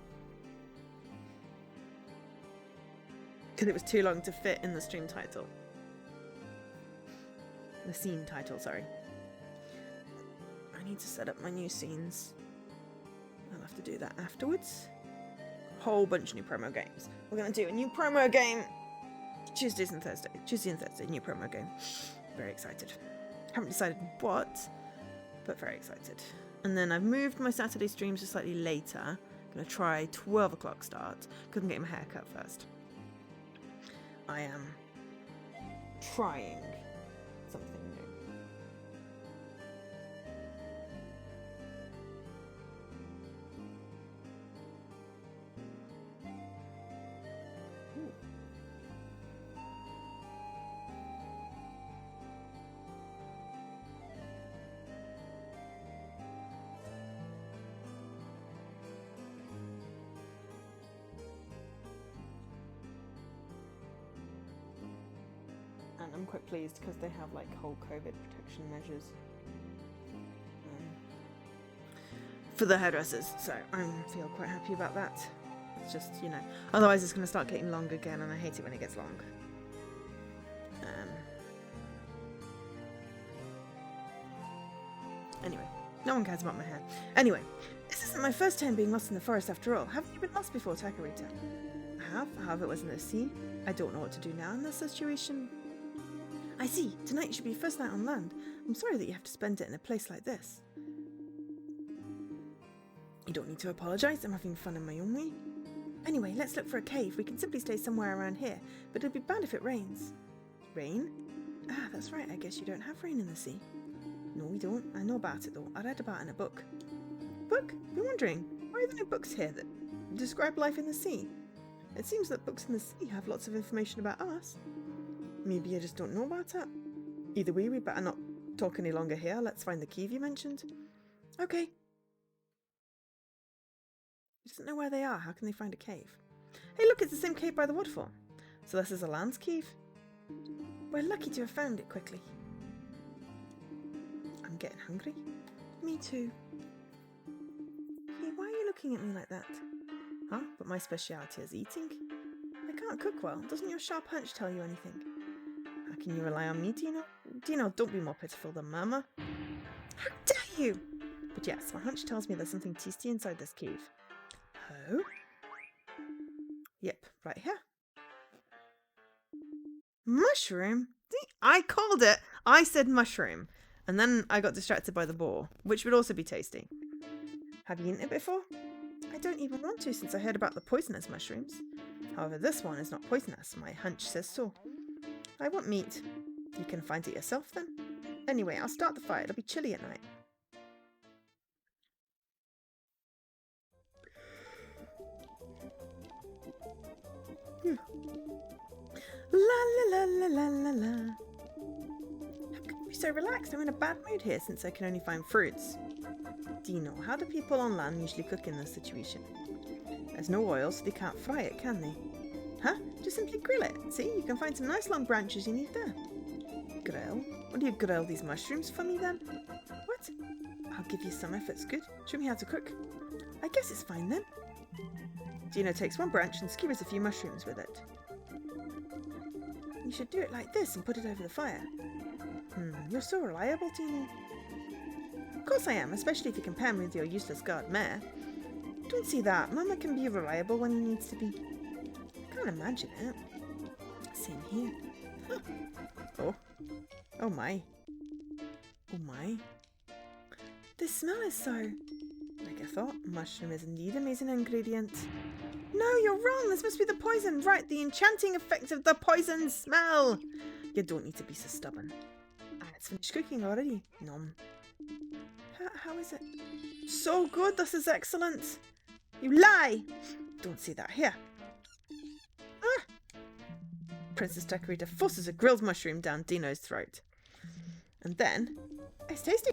Because it was too long to fit in the stream title. The scene title, sorry. I need to set up my new scenes. I'll have to do that afterwards. Whole bunch of new promo games. We're going to do a new promo game. Tuesday and Thursday, new promo game. Very excited. Haven't decided what, but very excited. And then I've moved my Saturday streams to slightly later. I'm going to try 12 o'clock start. Couldn't get my hair cut first. I am trying something new. I'm quite pleased because they have like whole COVID protection measures for the hairdressers, so I feel quite happy about that. It's just, you know, otherwise it's going to start getting long again, and I hate it when it gets long. No one cares about my hair. Anyway, this isn't my first time being lost in the forest after all. Haven't you been lost before, Takorita? I have. However, it was in the sea. I don't know what to do now in this situation. I see. Tonight should be your first night on land. I'm sorry that you have to spend it in a place like this. You don't need to apologise. I'm having fun in my own way. Anyway, let's look for a cave. We can simply stay somewhere around here, but it'll be bad if it rains. Rain? Ah, that's right. I guess you don't have rain in the sea. No, we don't. I know about it, though. I read about it in a book. Book? You're wondering, why are there no books here that describe life in the sea? It seems that books in the sea have lots of information about us. Maybe I just don't know about it. Either way, we better not talk any longer here. Let's find the cave you mentioned. Okay. He doesn't know where they are. How can they find a cave? Hey, look, it's the same cave by the waterfall. So this is a land's cave? We're lucky to have found it quickly. I'm getting hungry. Me too. Hey, why are you looking at me like that? Huh? But my speciality is eating. I can't cook well. Doesn't your sharp hunch tell you anything? How can you rely on me, Dino? Dino, don't be more pitiful than Mama. How dare you! But yes, my hunch tells me there's something tasty inside this cave. Oh? Yep, right here. Mushroom? See, I called it. I said mushroom. And then I got distracted by the boar, which would also be tasty. Have you eaten it before? I don't even want to since I heard about the poisonous mushrooms. However, this one is not poisonous. My hunch says so. I want meat. You can find it yourself then. Anyway, I'll start the fire. It'll be chilly at night. La la la la la la la. How can you be so relaxed? I'm in a bad mood here since I can only find fruits. Dino, how do people on land usually cook in this situation? There's no oil, so they can't fry it, can they? Huh? Just simply grill it. See, you can find some nice long branches you need there. Grill? What do you grill these mushrooms for me then? What? I'll give you some if it's good. Show me how to cook. I guess it's fine then. Dino takes one branch and skewers a few mushrooms with it. You should do it like this and put it over the fire. You're so reliable, Dino. Of course I am, especially if you compare me with your useless guard mare. Don't see that. Mama can be reliable when he needs to be. Can't imagine it. Same here. Oh. Oh my. Oh my. This smell is so... Like I thought, mushroom is indeed an amazing ingredient. No, you're wrong. This must be the poison. Right, the enchanting effect of the poison smell. You don't need to be so stubborn. Ah, it's finished cooking already. Nom. How is it? So good. This is excellent. You lie. Don't say that here. Ah. Princess Takorita forces a grilled mushroom down Dino's throat. And then... It's tasty.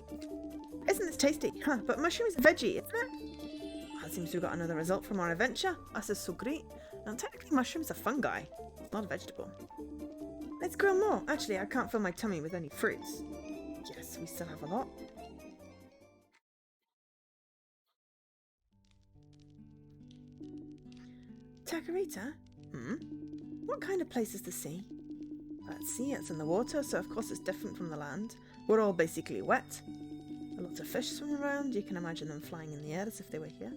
Isn't it tasty? Huh, but mushroom is a veggie, isn't it? That seems to have got another result from our adventure. This is so great. Now, technically, mushrooms are fungi. It's not a vegetable. Let's grill more. Actually, I can't fill my tummy with any fruits. Yes, we still have a lot. Takorita? What kind of place is the sea? Let's see, it's in the water, so of course it's different from the land. We're all basically wet. A lot of fish swimming around. You can imagine them flying in the air as if they were here.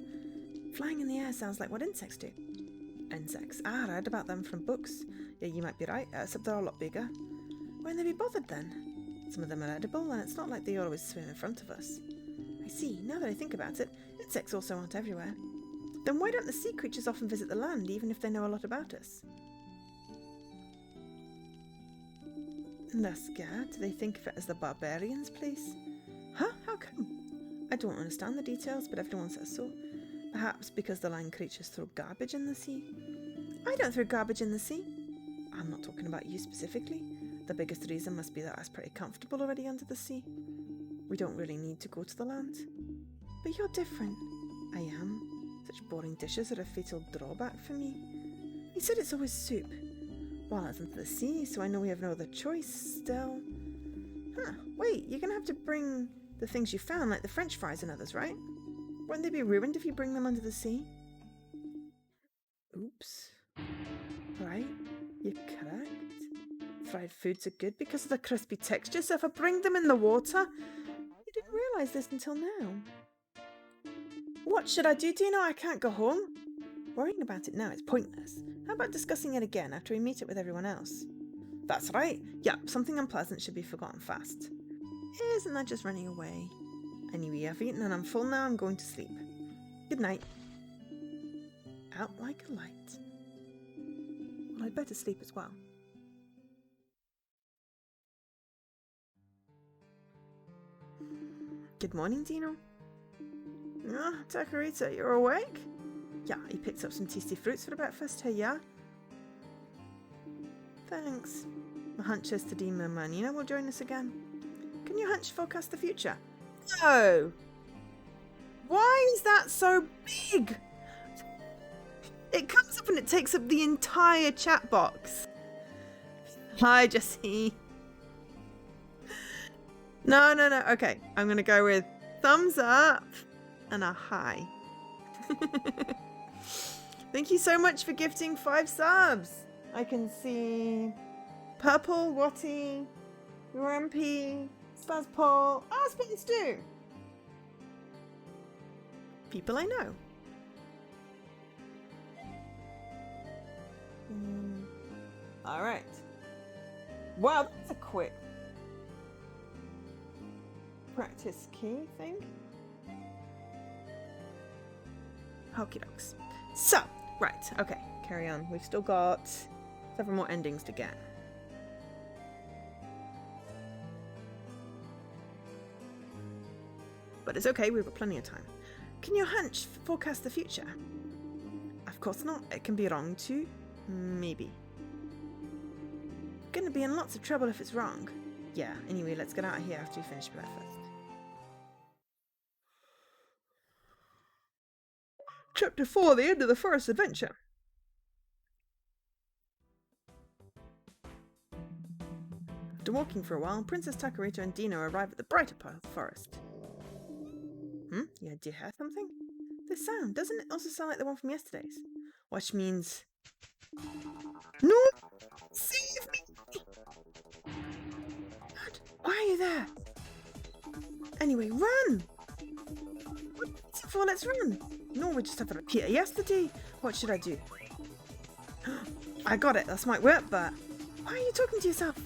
Flying in the air sounds like what insects do. Insects? Ah, I read about them from books. Yeah, you might be right, except they're a lot bigger. Why they be bothered then? Some of them are edible, and it's not like they always swim in front of us. I see, now that I think about it, insects also aren't everywhere. Then why don't the sea creatures often visit the land, even if they know a lot about us? And they're scared? Do they think of it as the barbarians' place? Huh? How come? I don't understand the details, but everyone says so. Perhaps because the land creatures throw garbage in the sea? I don't throw garbage in the sea. I'm not talking about you specifically. The biggest reason must be that I was pretty comfortable already under the sea. We don't really need to go to the land. But you're different. I am. Such boring dishes are a fatal drawback for me. You said it's always soup. Well, it's into the sea, so I know we have no other choice still. Huh, wait, you're gonna have to bring the things you found, like the French fries and others, right? Won't they be ruined if you bring them under the sea? Oops. Right, you're correct. Fried foods are good because of the crispy texture, so if I bring them in the water, you do didn't realise this until now. What should I do, Dino? I can't go home. Worrying about it now is pointless. How about discussing it again after we meet it with everyone else? That's right. Yeah, something unpleasant should be forgotten fast. Isn't that just running away? Anyway, I've eaten and I'm full now. I'm going to sleep. Good night. Out like a light. Well, I'd better sleep as well. Good morning, Dino. Ah, Takorita, you're awake? Yeah, he picked up some tasty fruits for breakfast here, yeah? Thanks. My hunch is to Dima and Manina will join us again. Can your hunch forecast the future? No! Why is that so big? It comes up and it takes up the entire chat box. Hi, Jessie. No. Okay, I'm going to go with thumbs up and a hi. Thank you so much for gifting 5 subs. I can see Purple, Watty, Rumpy, Spazpol, Spins too. People I know. Alright. Wow, that's a quick practice key thing. Okie dokes. So, right, okay, carry on. We've still got several more endings to get. But it's okay, we've got plenty of time. Can your hunch forecast the future? Of course not. It can be wrong too. Maybe. Gonna be in lots of trouble if it's wrong. Yeah, anyway, let's get out of here after we finish breakfast. Chapter 4, the end of the first adventure. After walking for a while, Princess Takorita and Dino arrive at the brighter part of the forest. Yeah, do you hear something? This sound, doesn't it also sound like the one from yesterday's? Which means... No! Save me! God, why are you there? Anyway, run! What's it for? Let's run! No, we just have to repeat it yesterday. What should I do? I got it, this might work, but... Why are you talking to yourself?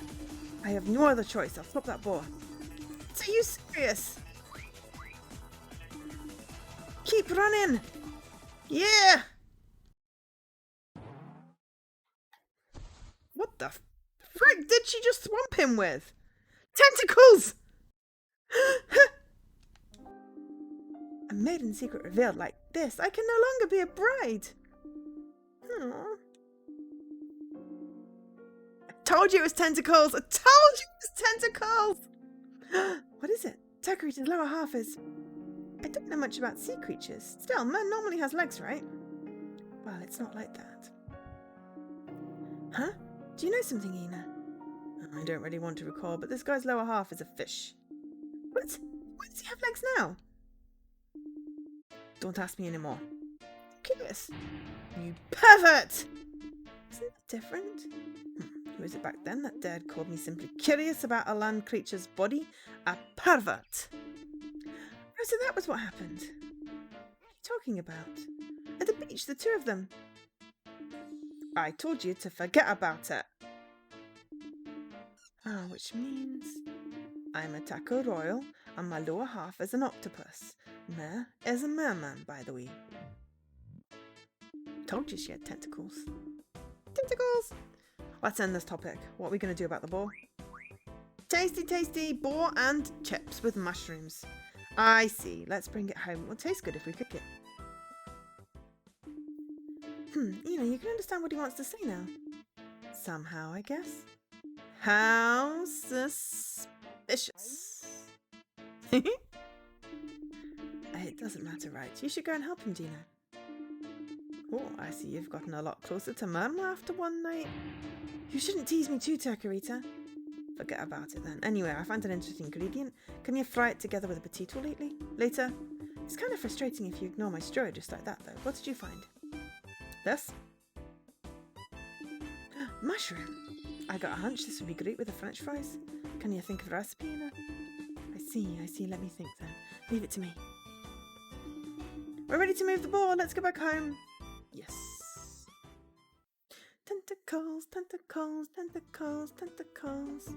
I have no other choice, I'll stop that boar. Are you serious? Keep running! Yeah! What the frick did she just swamp him with? Tentacles! A maiden secret revealed like this. I can no longer be a bride. Aww. I told you it was tentacles! I told you it was tentacles! What is it? Takorita's lower half is... I don't know much about sea creatures. Still, man normally has legs, right? Well, it's not like that. Huh? Do you know something, Ina? I don't really want to recall, but this guy's lower half is a fish. What? Why does he have legs now? Don't ask me anymore. Curious. You pervert! Isn't that different? Who was it back then that dared called me simply curious about a land creature's body? A pervert! Oh, so that was what happened. What are you talking about? At the beach, the two of them. I told you to forget about it. Ah, which means... I'm a taco royal, and my lower half is an octopus. Mare is a merman, by the way. Told you she had tentacles. Tentacles! Let's end this topic. What are we going to do about the boar? Tasty, tasty boar and chips with mushrooms. I see. Let's bring it home. It will taste good if we cook it. You can understand what he wants to say now. Somehow, I guess. How suspicious. It doesn't matter, right? You should go and help him, Dino. Oh, I see you've gotten a lot closer to Mama after one night. You shouldn't tease me too, Takorita. Forget about it then. Anyway, I found an interesting ingredient. Can you fry it together with a potato later? It's kind of frustrating if you ignore my story just like that, though. What did you find? This? Mushroom. I got a hunch this would be great with the French fries. Can you think of a recipe, Ina? I I see. Let me think then. Leave it to me. We're ready to move the ball. Let's go back home. Yes. Tentacles, tentacles, tentacles, tentacles.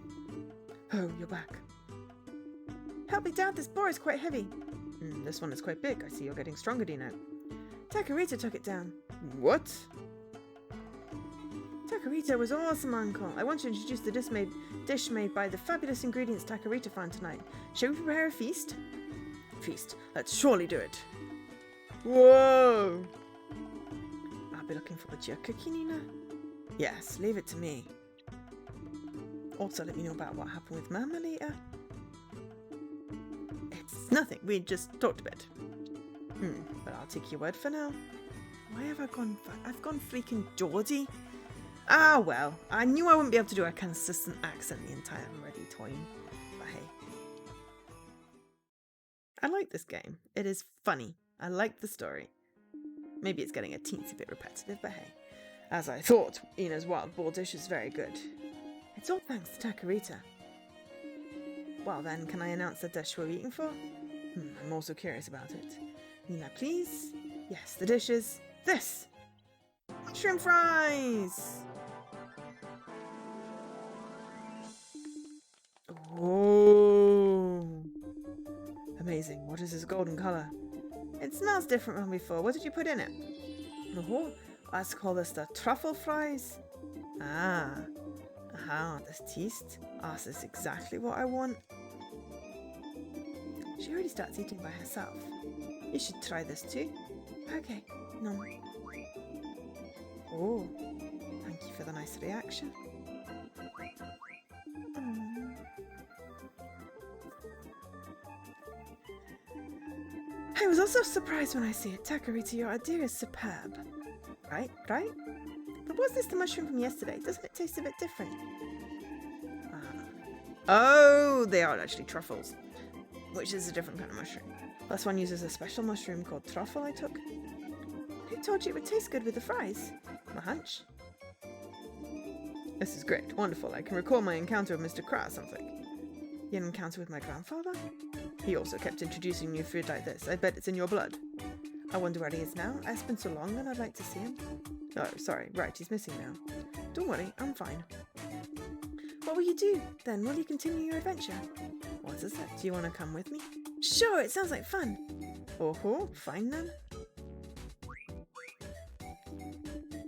Oh, you're back. Help me, Dad. This boar is quite heavy. This one is quite big. I see you're getting stronger, Dino. Takorita took it down. What? Takorita was awesome, Uncle. I want to introduce the dish made by the fabulous ingredients Takorita found tonight. Shall we prepare a feast? Feast. Let's surely do it. Whoa! I'll be looking forward to your cookie, Nina. Yes, leave it to me. Also, let me know about what happened with Mama later. It's nothing. We just talked a bit. But I'll take your word for now. Why have I gone? I've gone freaking Geordie. Ah, well. I knew I wouldn't be able to do a consistent accent the entire bloody time. But hey. I like this game. It is funny. I like the story. Maybe it's getting a teensy bit repetitive, but hey. As I thought, Ina's wild boar dish is very good. It's all thanks to Takorita. Well then, can I announce the dish we're eating for? I'm also curious about it. Nina, please? Yes, the dish is this! Mushroom fries! Oh! Amazing. What is this golden colour? It smells different from before. What did you put in it? Oh, let's call this the truffle fries. Ah. Aha, this taste. Ah, this is exactly what I want. She already starts eating by herself. You should try this too. Okay. No. Oh. Thank you for the nice reaction. I was also surprised when I see it. Takorita, your idea is superb. Right? But was this the mushroom from yesterday? Doesn't it taste a bit different? Oh, they are actually truffles, which is a different kind of mushroom. This one uses a special mushroom called truffle I took. Who told you it would taste good with the fries? My hunch. This is great. Wonderful. I can recall my encounter with Mr. Krah or something. You had an encounter with my grandfather? He also kept introducing new food like this. I bet it's in your blood. I wonder where he is now. It's been so long and I'd like to see him. Oh, sorry. Right, he's missing now. Don't worry, I'm fine. What will you do, then? Will you continue your adventure? What is it? Do you want to come with me? Sure, it sounds like fun. Oh, fine then.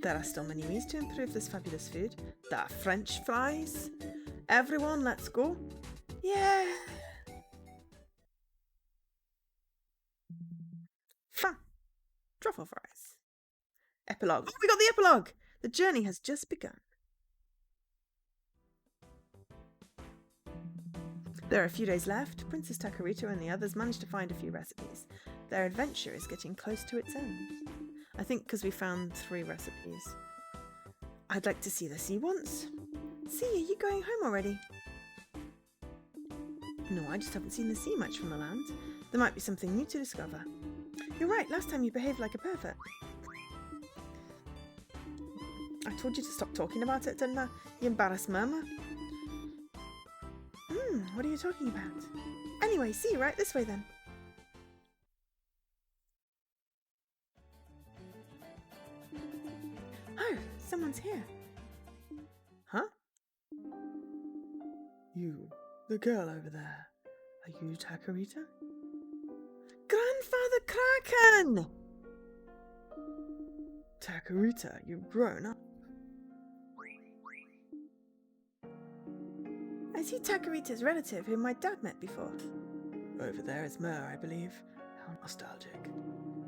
There are still many ways to improve this fabulous food. There are French fries. Everyone, let's go. Yeah. Truffle fries. Epilogue. Oh, we got the epilogue! The journey has just begun. There are a few days left. Princess Takorita and the others managed to find a few recipes. Their adventure is getting close to its end. I think because we found 3 recipes. I'd like to see the sea once. See, are you going home already? No, I just haven't seen the sea much from the land. There might be something new to discover. You're right, last time you behaved like a pervert. I told you to stop talking about it, didn't I? You embarrassed murmur. What are you talking about? Anyway, see you right this way then. Oh, someone's here. Huh? You, the girl over there. Are you Takorita? Grandfather Kraken! Takorita, you've grown up. I see Takorita's relative whom my dad met before. Over there is Mer, I believe. How nostalgic.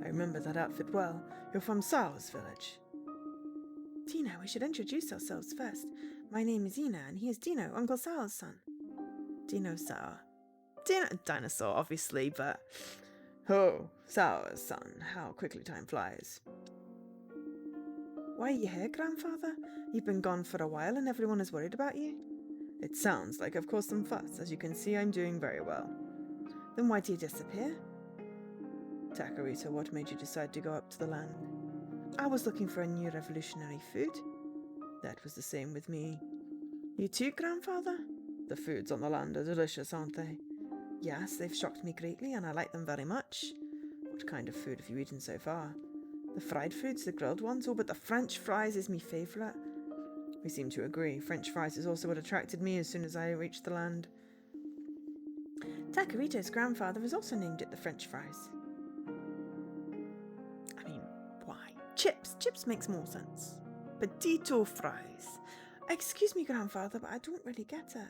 I remember that outfit well. You're from Sao's village. Dino, we should introduce ourselves first. My name is Ina, and he is Dino, Uncle Sao's son. Dino Sao. Dinosaur, obviously, but... Oh, Sao's son. How quickly time flies. Why are you here, Grandfather? You've been gone for a while and everyone is worried about you. It sounds like I've caused some fuss. As you can see, I'm doing very well. Then why did you disappear? Takorita, what made you decide to go up to the land? I was looking for a new revolutionary food. That was the same with me. You too, Grandfather? The foods on the land are delicious, aren't they? Yes, they've shocked me greatly, and I like them very much. What kind of food have you eaten so far? The fried foods, the grilled ones? Oh, but the French fries is my favourite. We seem to agree. French fries is also what attracted me as soon as I reached the land. Takorita's grandfather has also named it the French fries. I mean, why? Chips. Chips makes more sense. Potato fries. Excuse me, grandfather, but I don't really get it.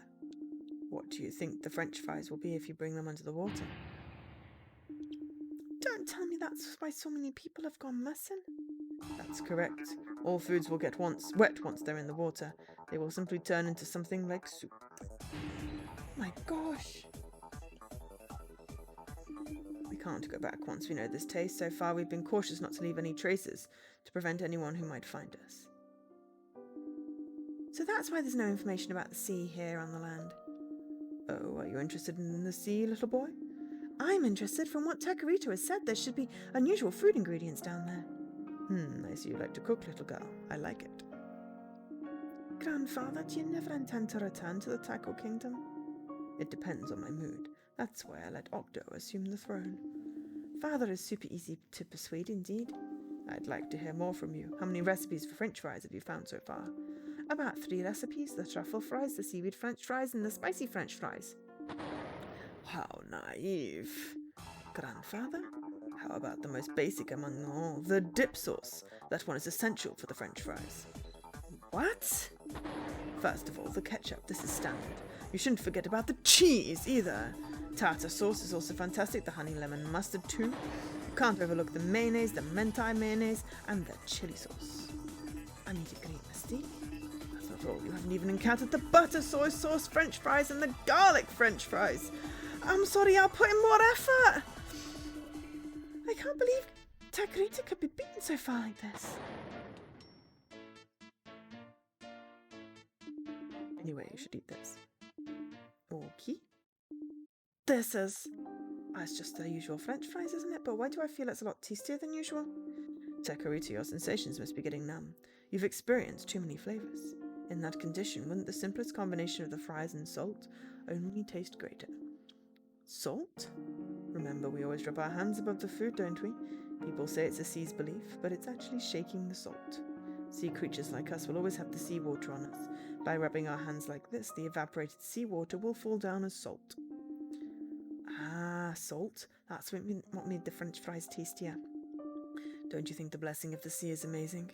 What do you think the French fries will be if you bring them under the water? Don't tell me that's why so many people have gone missing. That's correct. All foods will get wet once they're in the water. They will simply turn into something like soup. My gosh. We can't go back once we know this taste. So far, we've been cautious not to leave any traces to prevent anyone who might find us. So that's why there's no information about the sea here on the land. Oh, are you interested in the sea, little boy? I'm interested. From what Takorita has said, there should be unusual food ingredients down there. I see you like to cook, little girl. I like it. Grandfather, do you never intend to return to the Taco Kingdom? It depends on my mood. That's why I let Octo assume the throne. Father is super easy to persuade indeed. I'd like to hear more from you. How many recipes for French fries have you found so far? About 3 recipes: the truffle fries, the seaweed French fries, and the spicy French fries. How naive. Grandfather? How about the most basic among them all, the dip sauce? That one is essential for the French fries. What? First of all, the ketchup. This is standard. You shouldn't forget about the cheese either. Tartar sauce is also fantastic, the honey lemon mustard too. You can't overlook the mayonnaise, the mentai mayonnaise, and the chili sauce. I made a great mistake. That's not all. You haven't even encountered the butter soy sauce French fries and the garlic French fries. I'm sorry, I'll put in more effort. I can't believe Takorita could be beaten so far like this. Anyway, you should eat this. Okay. This is... it's just the usual French fries, isn't it? But why do I feel it's a lot tastier than usual? Takorita, your sensations must be getting numb. You've experienced too many flavours. In that condition, wouldn't the simplest combination of the fries and salt only taste greater? Salt? Remember, we always rub our hands above the food, don't we? People say it's a sea's belief, but it's actually shaking the salt. Sea creatures like us will always have the seawater on us. By rubbing our hands like this, the evaporated seawater will fall down as salt. Ah, salt. That's what made the French fries tastier. Don't you think the blessing of the sea is amazing?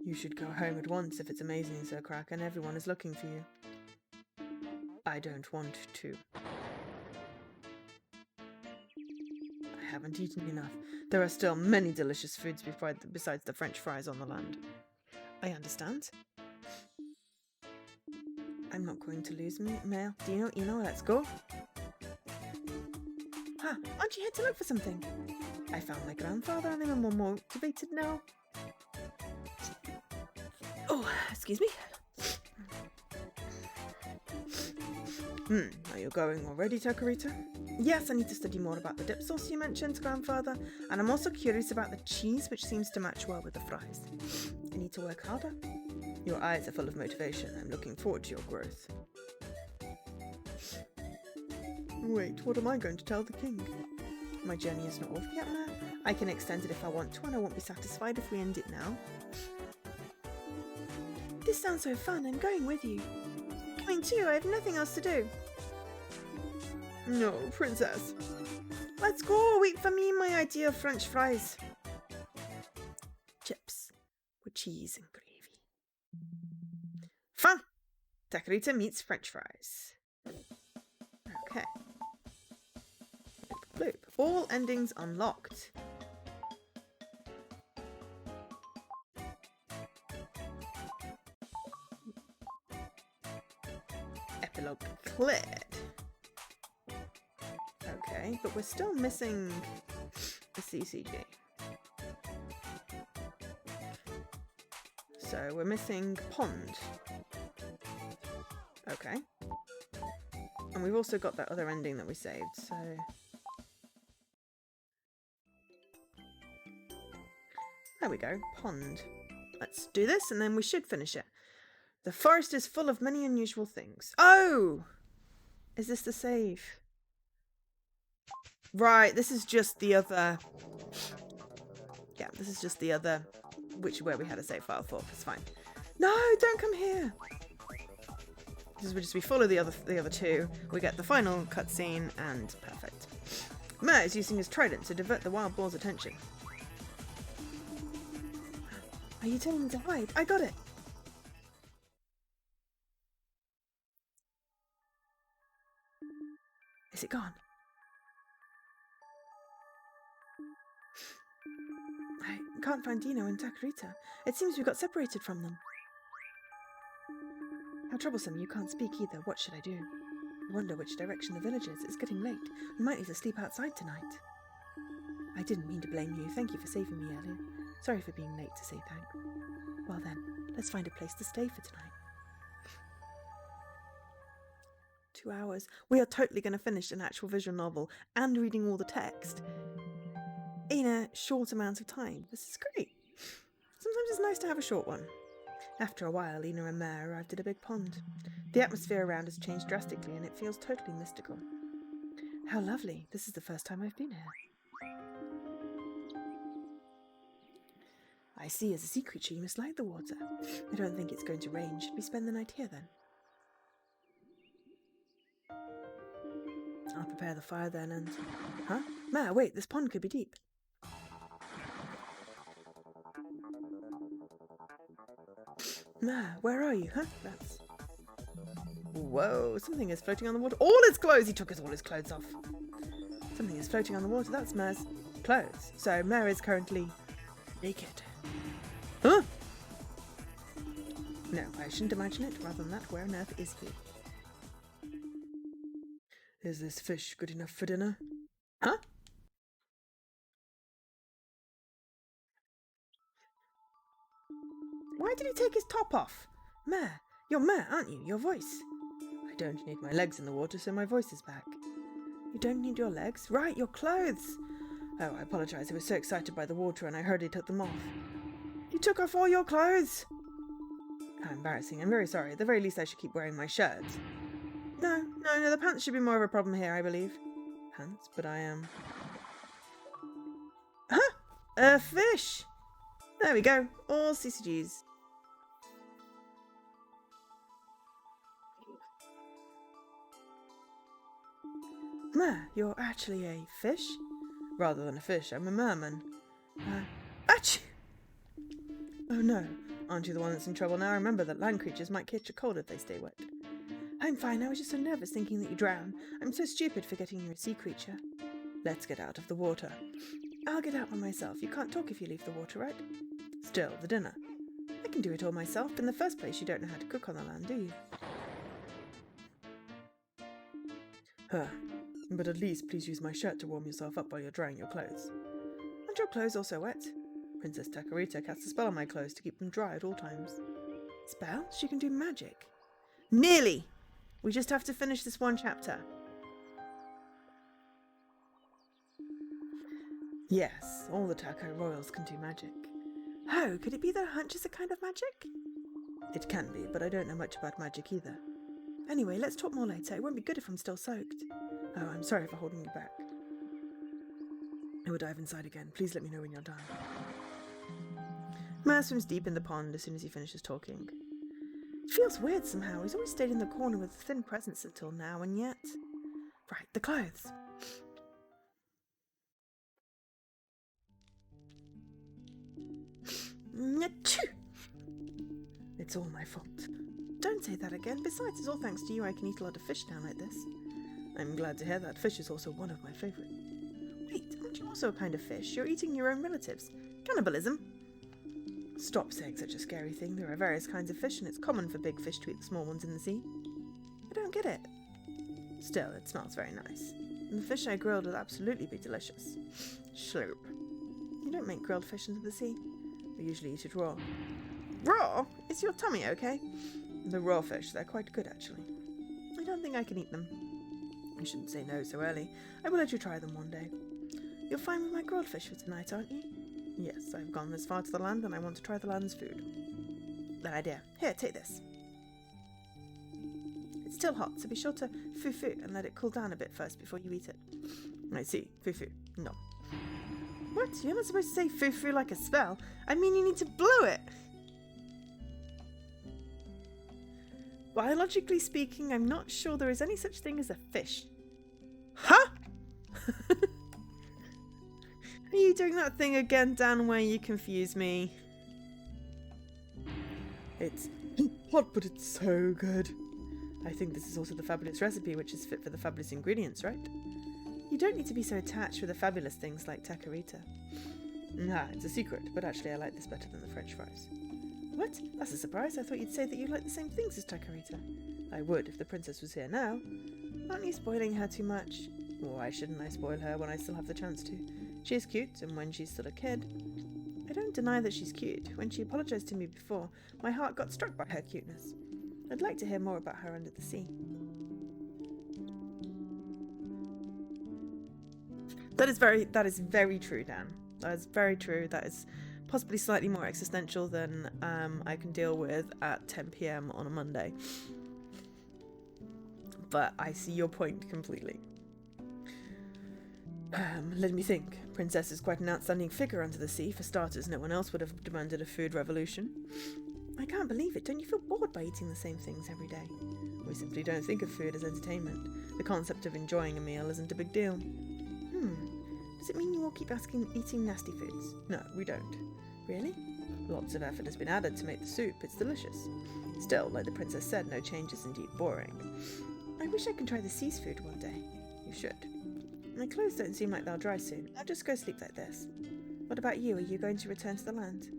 You should go home at once if it's amazing, Sir Kraken. Everyone is looking for you. I don't want to. I haven't eaten enough. There are still many delicious foods besides the French fries on the land. I understand. I'm not going to lose me, Mel. Dino, let's go. Ha! Aren't you here to look for something? I found my grandfather and I'm more motivated now. Oh, excuse me. Are you going already, Takorita? Yes, I need to study more about the dip sauce you mentioned, grandfather, and I'm also curious about the cheese, which seems to match well with the fries. I need to work harder. Your eyes are full of motivation. I'm looking forward to your growth. Wait, what am I going to tell the king? My journey is not over yet, Ma. I can extend it if I want to, and I won't be satisfied if we end it now. This sounds so fun. I'm going with you. Coming too. I have nothing else to do. No, princess. Let's go. Wait for me, my idea of French fries. Chips with cheese and gravy. Fun! Takorita meets French fries. Okay. Bloop. All endings unlocked. Epilogue cleared. Okay, but we're still missing the CCG. So we're missing pond. Okay. And we've also got that other ending that we saved, so... There we go, pond. Let's do this and then we should finish it. The forest is full of many unusual things. Oh! Is this the save? Right, this is just the other... Yeah, this is just the other... where we had a save file for. It's fine. No, don't come here! We follow the other two. We get the final cutscene, and perfect. Mer is using his trident to divert the wild boar's attention. Are you telling me to hide? I got it! Is it gone? I can't find Dino and Takorita. It seems we got separated from them. How troublesome, you can't speak either. What should I do? I wonder which direction the village is. It's getting late. We might need to sleep outside tonight. I didn't mean to blame you. Thank you for saving me earlier. Sorry for being late to say thanks. Well then, let's find a place to stay for tonight. 2 hours. We are totally going to finish an actual visual novel and reading all the text in a short amount of time. This is great. Sometimes it's nice to have a short one. After a while, Lena and Mare arrived at a big pond. The atmosphere around has changed drastically and it feels totally mystical. How lovely. This is the first time I've been here. I see, as a sea creature you must like the water. I don't think it's going to rain. Should we spend the night here then? I'll prepare the fire then and... Huh? Mare, wait, this pond could be deep. Mare, where are you? Huh? That's... Whoa, something is floating on the water. All his clothes! He took all his clothes off. Something is floating on the water. That's Mare's clothes. So Mare is currently naked. Huh? No, I shouldn't imagine it. Rather than that, where on earth is he? Is this fish good enough for dinner? Huh? Why did he take his top off? Mare, you're Mare, aren't you? Your voice. I don't need my legs in the water, so my voice is back. You don't need your legs? Right, your clothes. Oh, I apologise. I was so excited by the water and I heard he took them off. You took off all your clothes? How embarrassing. I'm very sorry. At the very least, I should keep wearing my shirt. No, the pants should be more of a problem here, I believe. Pants? But I am... Huh? A fish! There we go. All CCGs. Mare, you're actually a fish? Rather than a fish, I'm a merman. Achoo! Oh no. Aren't you the one that's in trouble now? Remember that land creatures might catch a cold if they stay wet. I'm fine. I was just so nervous thinking that you drown. I'm so stupid forgetting you're a sea creature. Let's get out of the water. I'll get out by myself. You can't talk if you leave the water, right? Still, the dinner. I can do it all myself. In the first place, you don't know how to cook on the land, do you? Huh. But at least please use my shirt to warm yourself up while you're drying your clothes. Aren't your clothes also wet? Princess Takorita casts a spell on my clothes to keep them dry at all times. Spell? She can do magic. Nearly! We just have to finish this one chapter. Yes, all the Tako royals can do magic. Oh, could it be that hunch is a kind of magic? It can be, but I don't know much about magic either. Anyway, let's talk more later. It won't be good if I'm still soaked. Oh, I'm sorry for holding you back. I will dive inside again. Please let me know when you're done. Mare swims deep in the pond as soon as he finishes talking. It feels weird somehow. He's always stayed in the corner with a thin presence until now, and yet... Right, the clothes. It's all my fault. Don't say that again. Besides, it's all thanks to you I can eat a lot of fish now like this. I'm glad to hear that. Fish is also one of my favourite. Wait, aren't you also a kind of fish? You're eating your own relatives. Cannibalism. Stop saying such a scary thing. There are various kinds of fish and it's common for big fish to eat the small ones in the sea. I don't get it. Still, it smells very nice. And the fish I grilled will absolutely be delicious. Sloop. You don't make grilled fish into the sea. We usually eat it raw. Raw? Is your tummy okay? The raw fish, they're quite good actually. I don't think I can eat them. I shouldn't say no so early. I will let you try them one day. You're fine with my grilled fish for tonight, aren't you? Yes, I've gone this far to the land and I want to try the land's food. Bad idea. Here, take this. still hot, so be sure to foo-foo and let it cool down a bit first before you eat it. I see. Foo-foo. No. What? You're not supposed to say foo-foo like a spell. I mean, you need to blow it. Biologically speaking, I'm not sure there is any such thing as a fish. Huh? Are you doing that thing again, Dan, where you confuse me? It's hot, but it's so good. I think this is also the fabulous recipe, which is fit for the fabulous ingredients, right? You don't need to be so attached with the fabulous things like Takorita. Nah, it's a secret, but actually I like this better than the French fries. What? That's a surprise. I thought you'd say that you like the same things as Takorita. I would if the princess was here now. Aren't you spoiling her too much? Why shouldn't I spoil her when I still have the chance to? She is cute, and when she's still a kid... I don't deny that she's cute. When she apologised to me before, my heart got struck by her cuteness. I'd like to hear more about her under the sea. That is very true, Dan. That is very true. That is possibly slightly more existential than I can deal with at 10 PM on a Monday. But I see your point completely. Let me think. Princess is quite an outstanding figure under the sea. For starters, no one else would have demanded a food revolution. I can't believe it. Don't you feel bored by eating the same things every day? We simply don't think of food as entertainment. The concept of enjoying a meal isn't a big deal. Does it mean you all keep eating nasty foods? No, we don't. Really? Lots of effort has been added to make the soup. It's delicious. Still, like the princess said, no change is indeed boring. I wish I could try the sea's food one day. You should. My clothes don't seem like they'll dry soon. I'll just go sleep like this. What about you? Are you going to return to the land?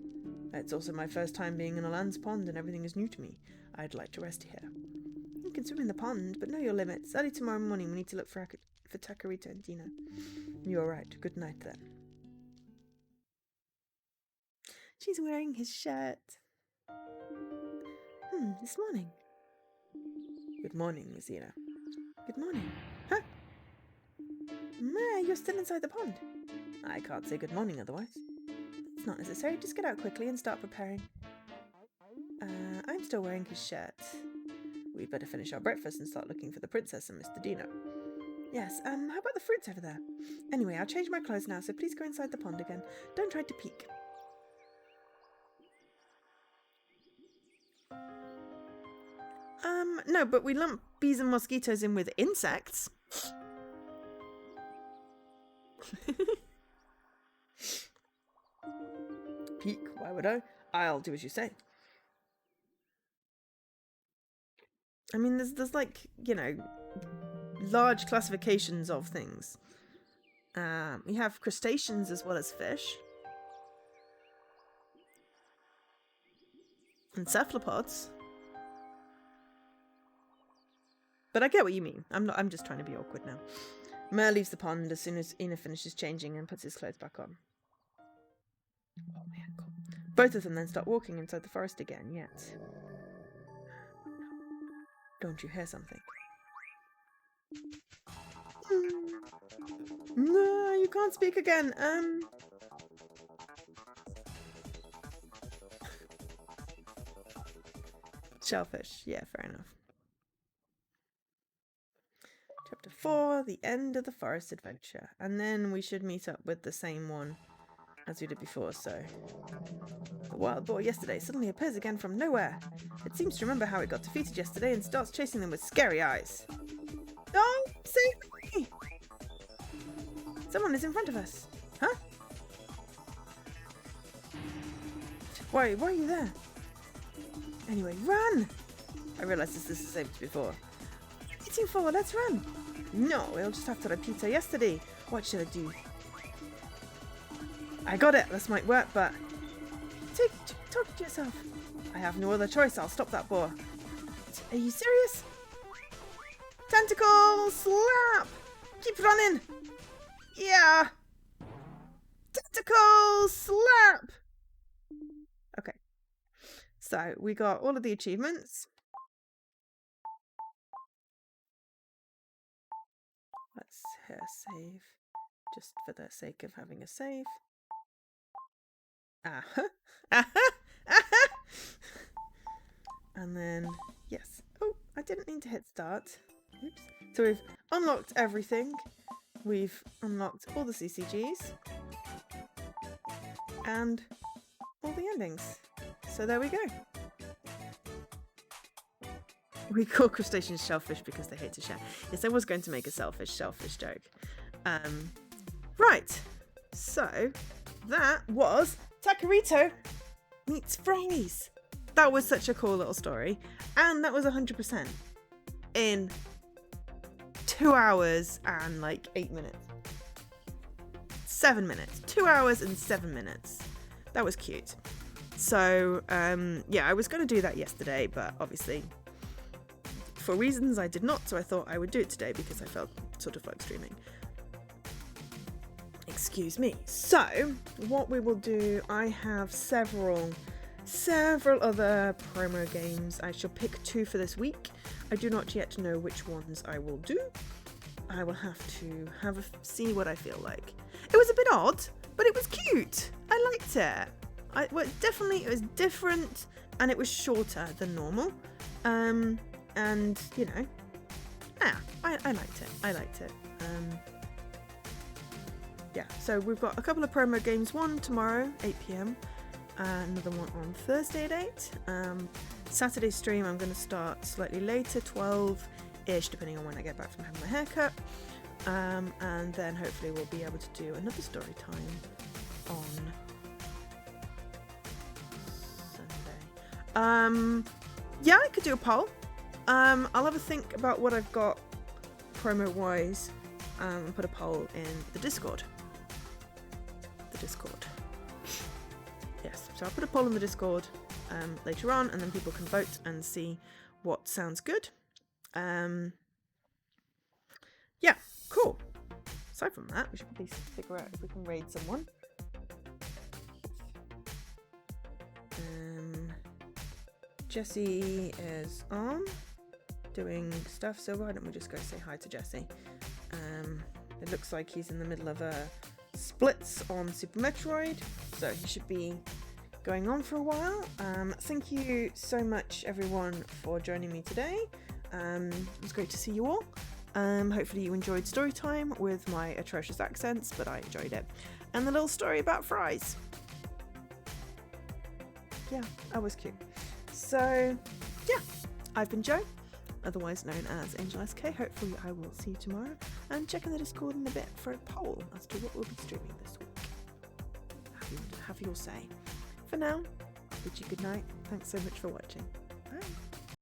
It's also my first time being in a land's pond and everything is new to me. I'd like to rest here. You can swim in the pond, but know your limits. Early tomorrow morning we need to look for Takorita and Dino. You're right. Good night then. She's wearing his shirt. This morning. Good morning, Miss Zena. Good morning. Huh? You're still inside the pond. I can't say good morning otherwise. It's not necessary. Just get out quickly and start preparing. I'm still wearing his shirt. We'd better finish our breakfast and start looking for the princess and Mr. Dino. Yes, how about the fruits over there? Anyway, I'll change my clothes now, so please go inside the pond again. Don't try to peek. No, but we lump bees and mosquitoes in with insects. Peek, why would I? I'll do as you say. I mean, there's like, you know, large classifications of things. We have crustaceans as well as fish. And cephalopods. But I get what you mean. I'm just trying to be awkward now. Mer leaves the pond as soon as Ina finishes changing and puts his clothes back on. Oh my ankle. Both of them then start walking inside the forest again, yet... Don't you hear something? No, you can't speak again. Shellfish. Yeah, fair enough. Chapter 4, the end of the forest adventure. And then we should meet up with the same one as we did before, so... The wild boar yesterday suddenly appears again from nowhere. It seems to remember how it got defeated yesterday and starts chasing them with scary eyes. Oh, save me! Someone is in front of us. Huh? Why are you there? Anyway, run! I realised this is the same as before. Waiting for, let's run! No, we'll just have to repeat her yesterday. What should I do? I got it! This might work, but... Talk to yourself. I have no other choice. I'll stop that boar. Are you serious? Tentacle slap! Keep running! Yeah! Tentacle slap! Okay. So, we got all of the achievements. Let's hit a save. Just for the sake of having a save. And then, yes. Oh, I didn't need to hit start. Oops. So we've unlocked everything. We've unlocked all the CCGs. And all the endings. So there we go. We call crustaceans shellfish because they hate to share. Yes, I was going to make a shellfish joke. Right. So that was Takorita meets fries. That was such a cool little story. And that was 100% in 2 hours and like 8 minutes. 7 minutes. 2 hours and 7 minutes. That was cute. So, yeah, I was going to do that yesterday, but obviously for reasons I did not, so I thought I would do it today because I felt sort of like streaming. Excuse me. So, what we will do, I have several other promo games. I shall pick 2 for this week. I do not yet know which ones I will do. I will have to see what I feel like. It was a bit odd, but it was cute. I liked it. Definitely, it was different, and it was shorter than normal. And you know, yeah, I liked it. I liked it. Yeah. So we've got a couple of promo games. One tomorrow, 8 p.m. Another one on Thursday at 8. Saturday stream, I'm going to start slightly later, 12-ish, depending on when I get back from having my haircut. And then hopefully we'll be able to do another story time on Sunday. Yeah, I could do a poll. I'll have a think about what I've got promo-wise and put a poll in the Discord. Yes, so I'll put a poll in the Discord later on, and then people can vote and see what sounds good. Yeah, cool. Aside from that, we should probably figure out if we can raid someone. Jesse is on doing stuff, so why don't we just go say hi to Jesse? It looks like he's in the middle of splits on Super Metroid, so he should be going on for a while. Thank you so much everyone for joining me today. It was great to see you all. Hopefully you enjoyed story time with my atrocious accents, but I enjoyed it. And the little story about fries. Yeah, that was cute. So, yeah, I've been Jo, otherwise known as Angel SK. Hopefully I will see you tomorrow, and check in the Discord in a bit for a poll as to what we'll be streaming this week. Have your say. For now, I'll bid you good night. Thanks so much for watching. Bye.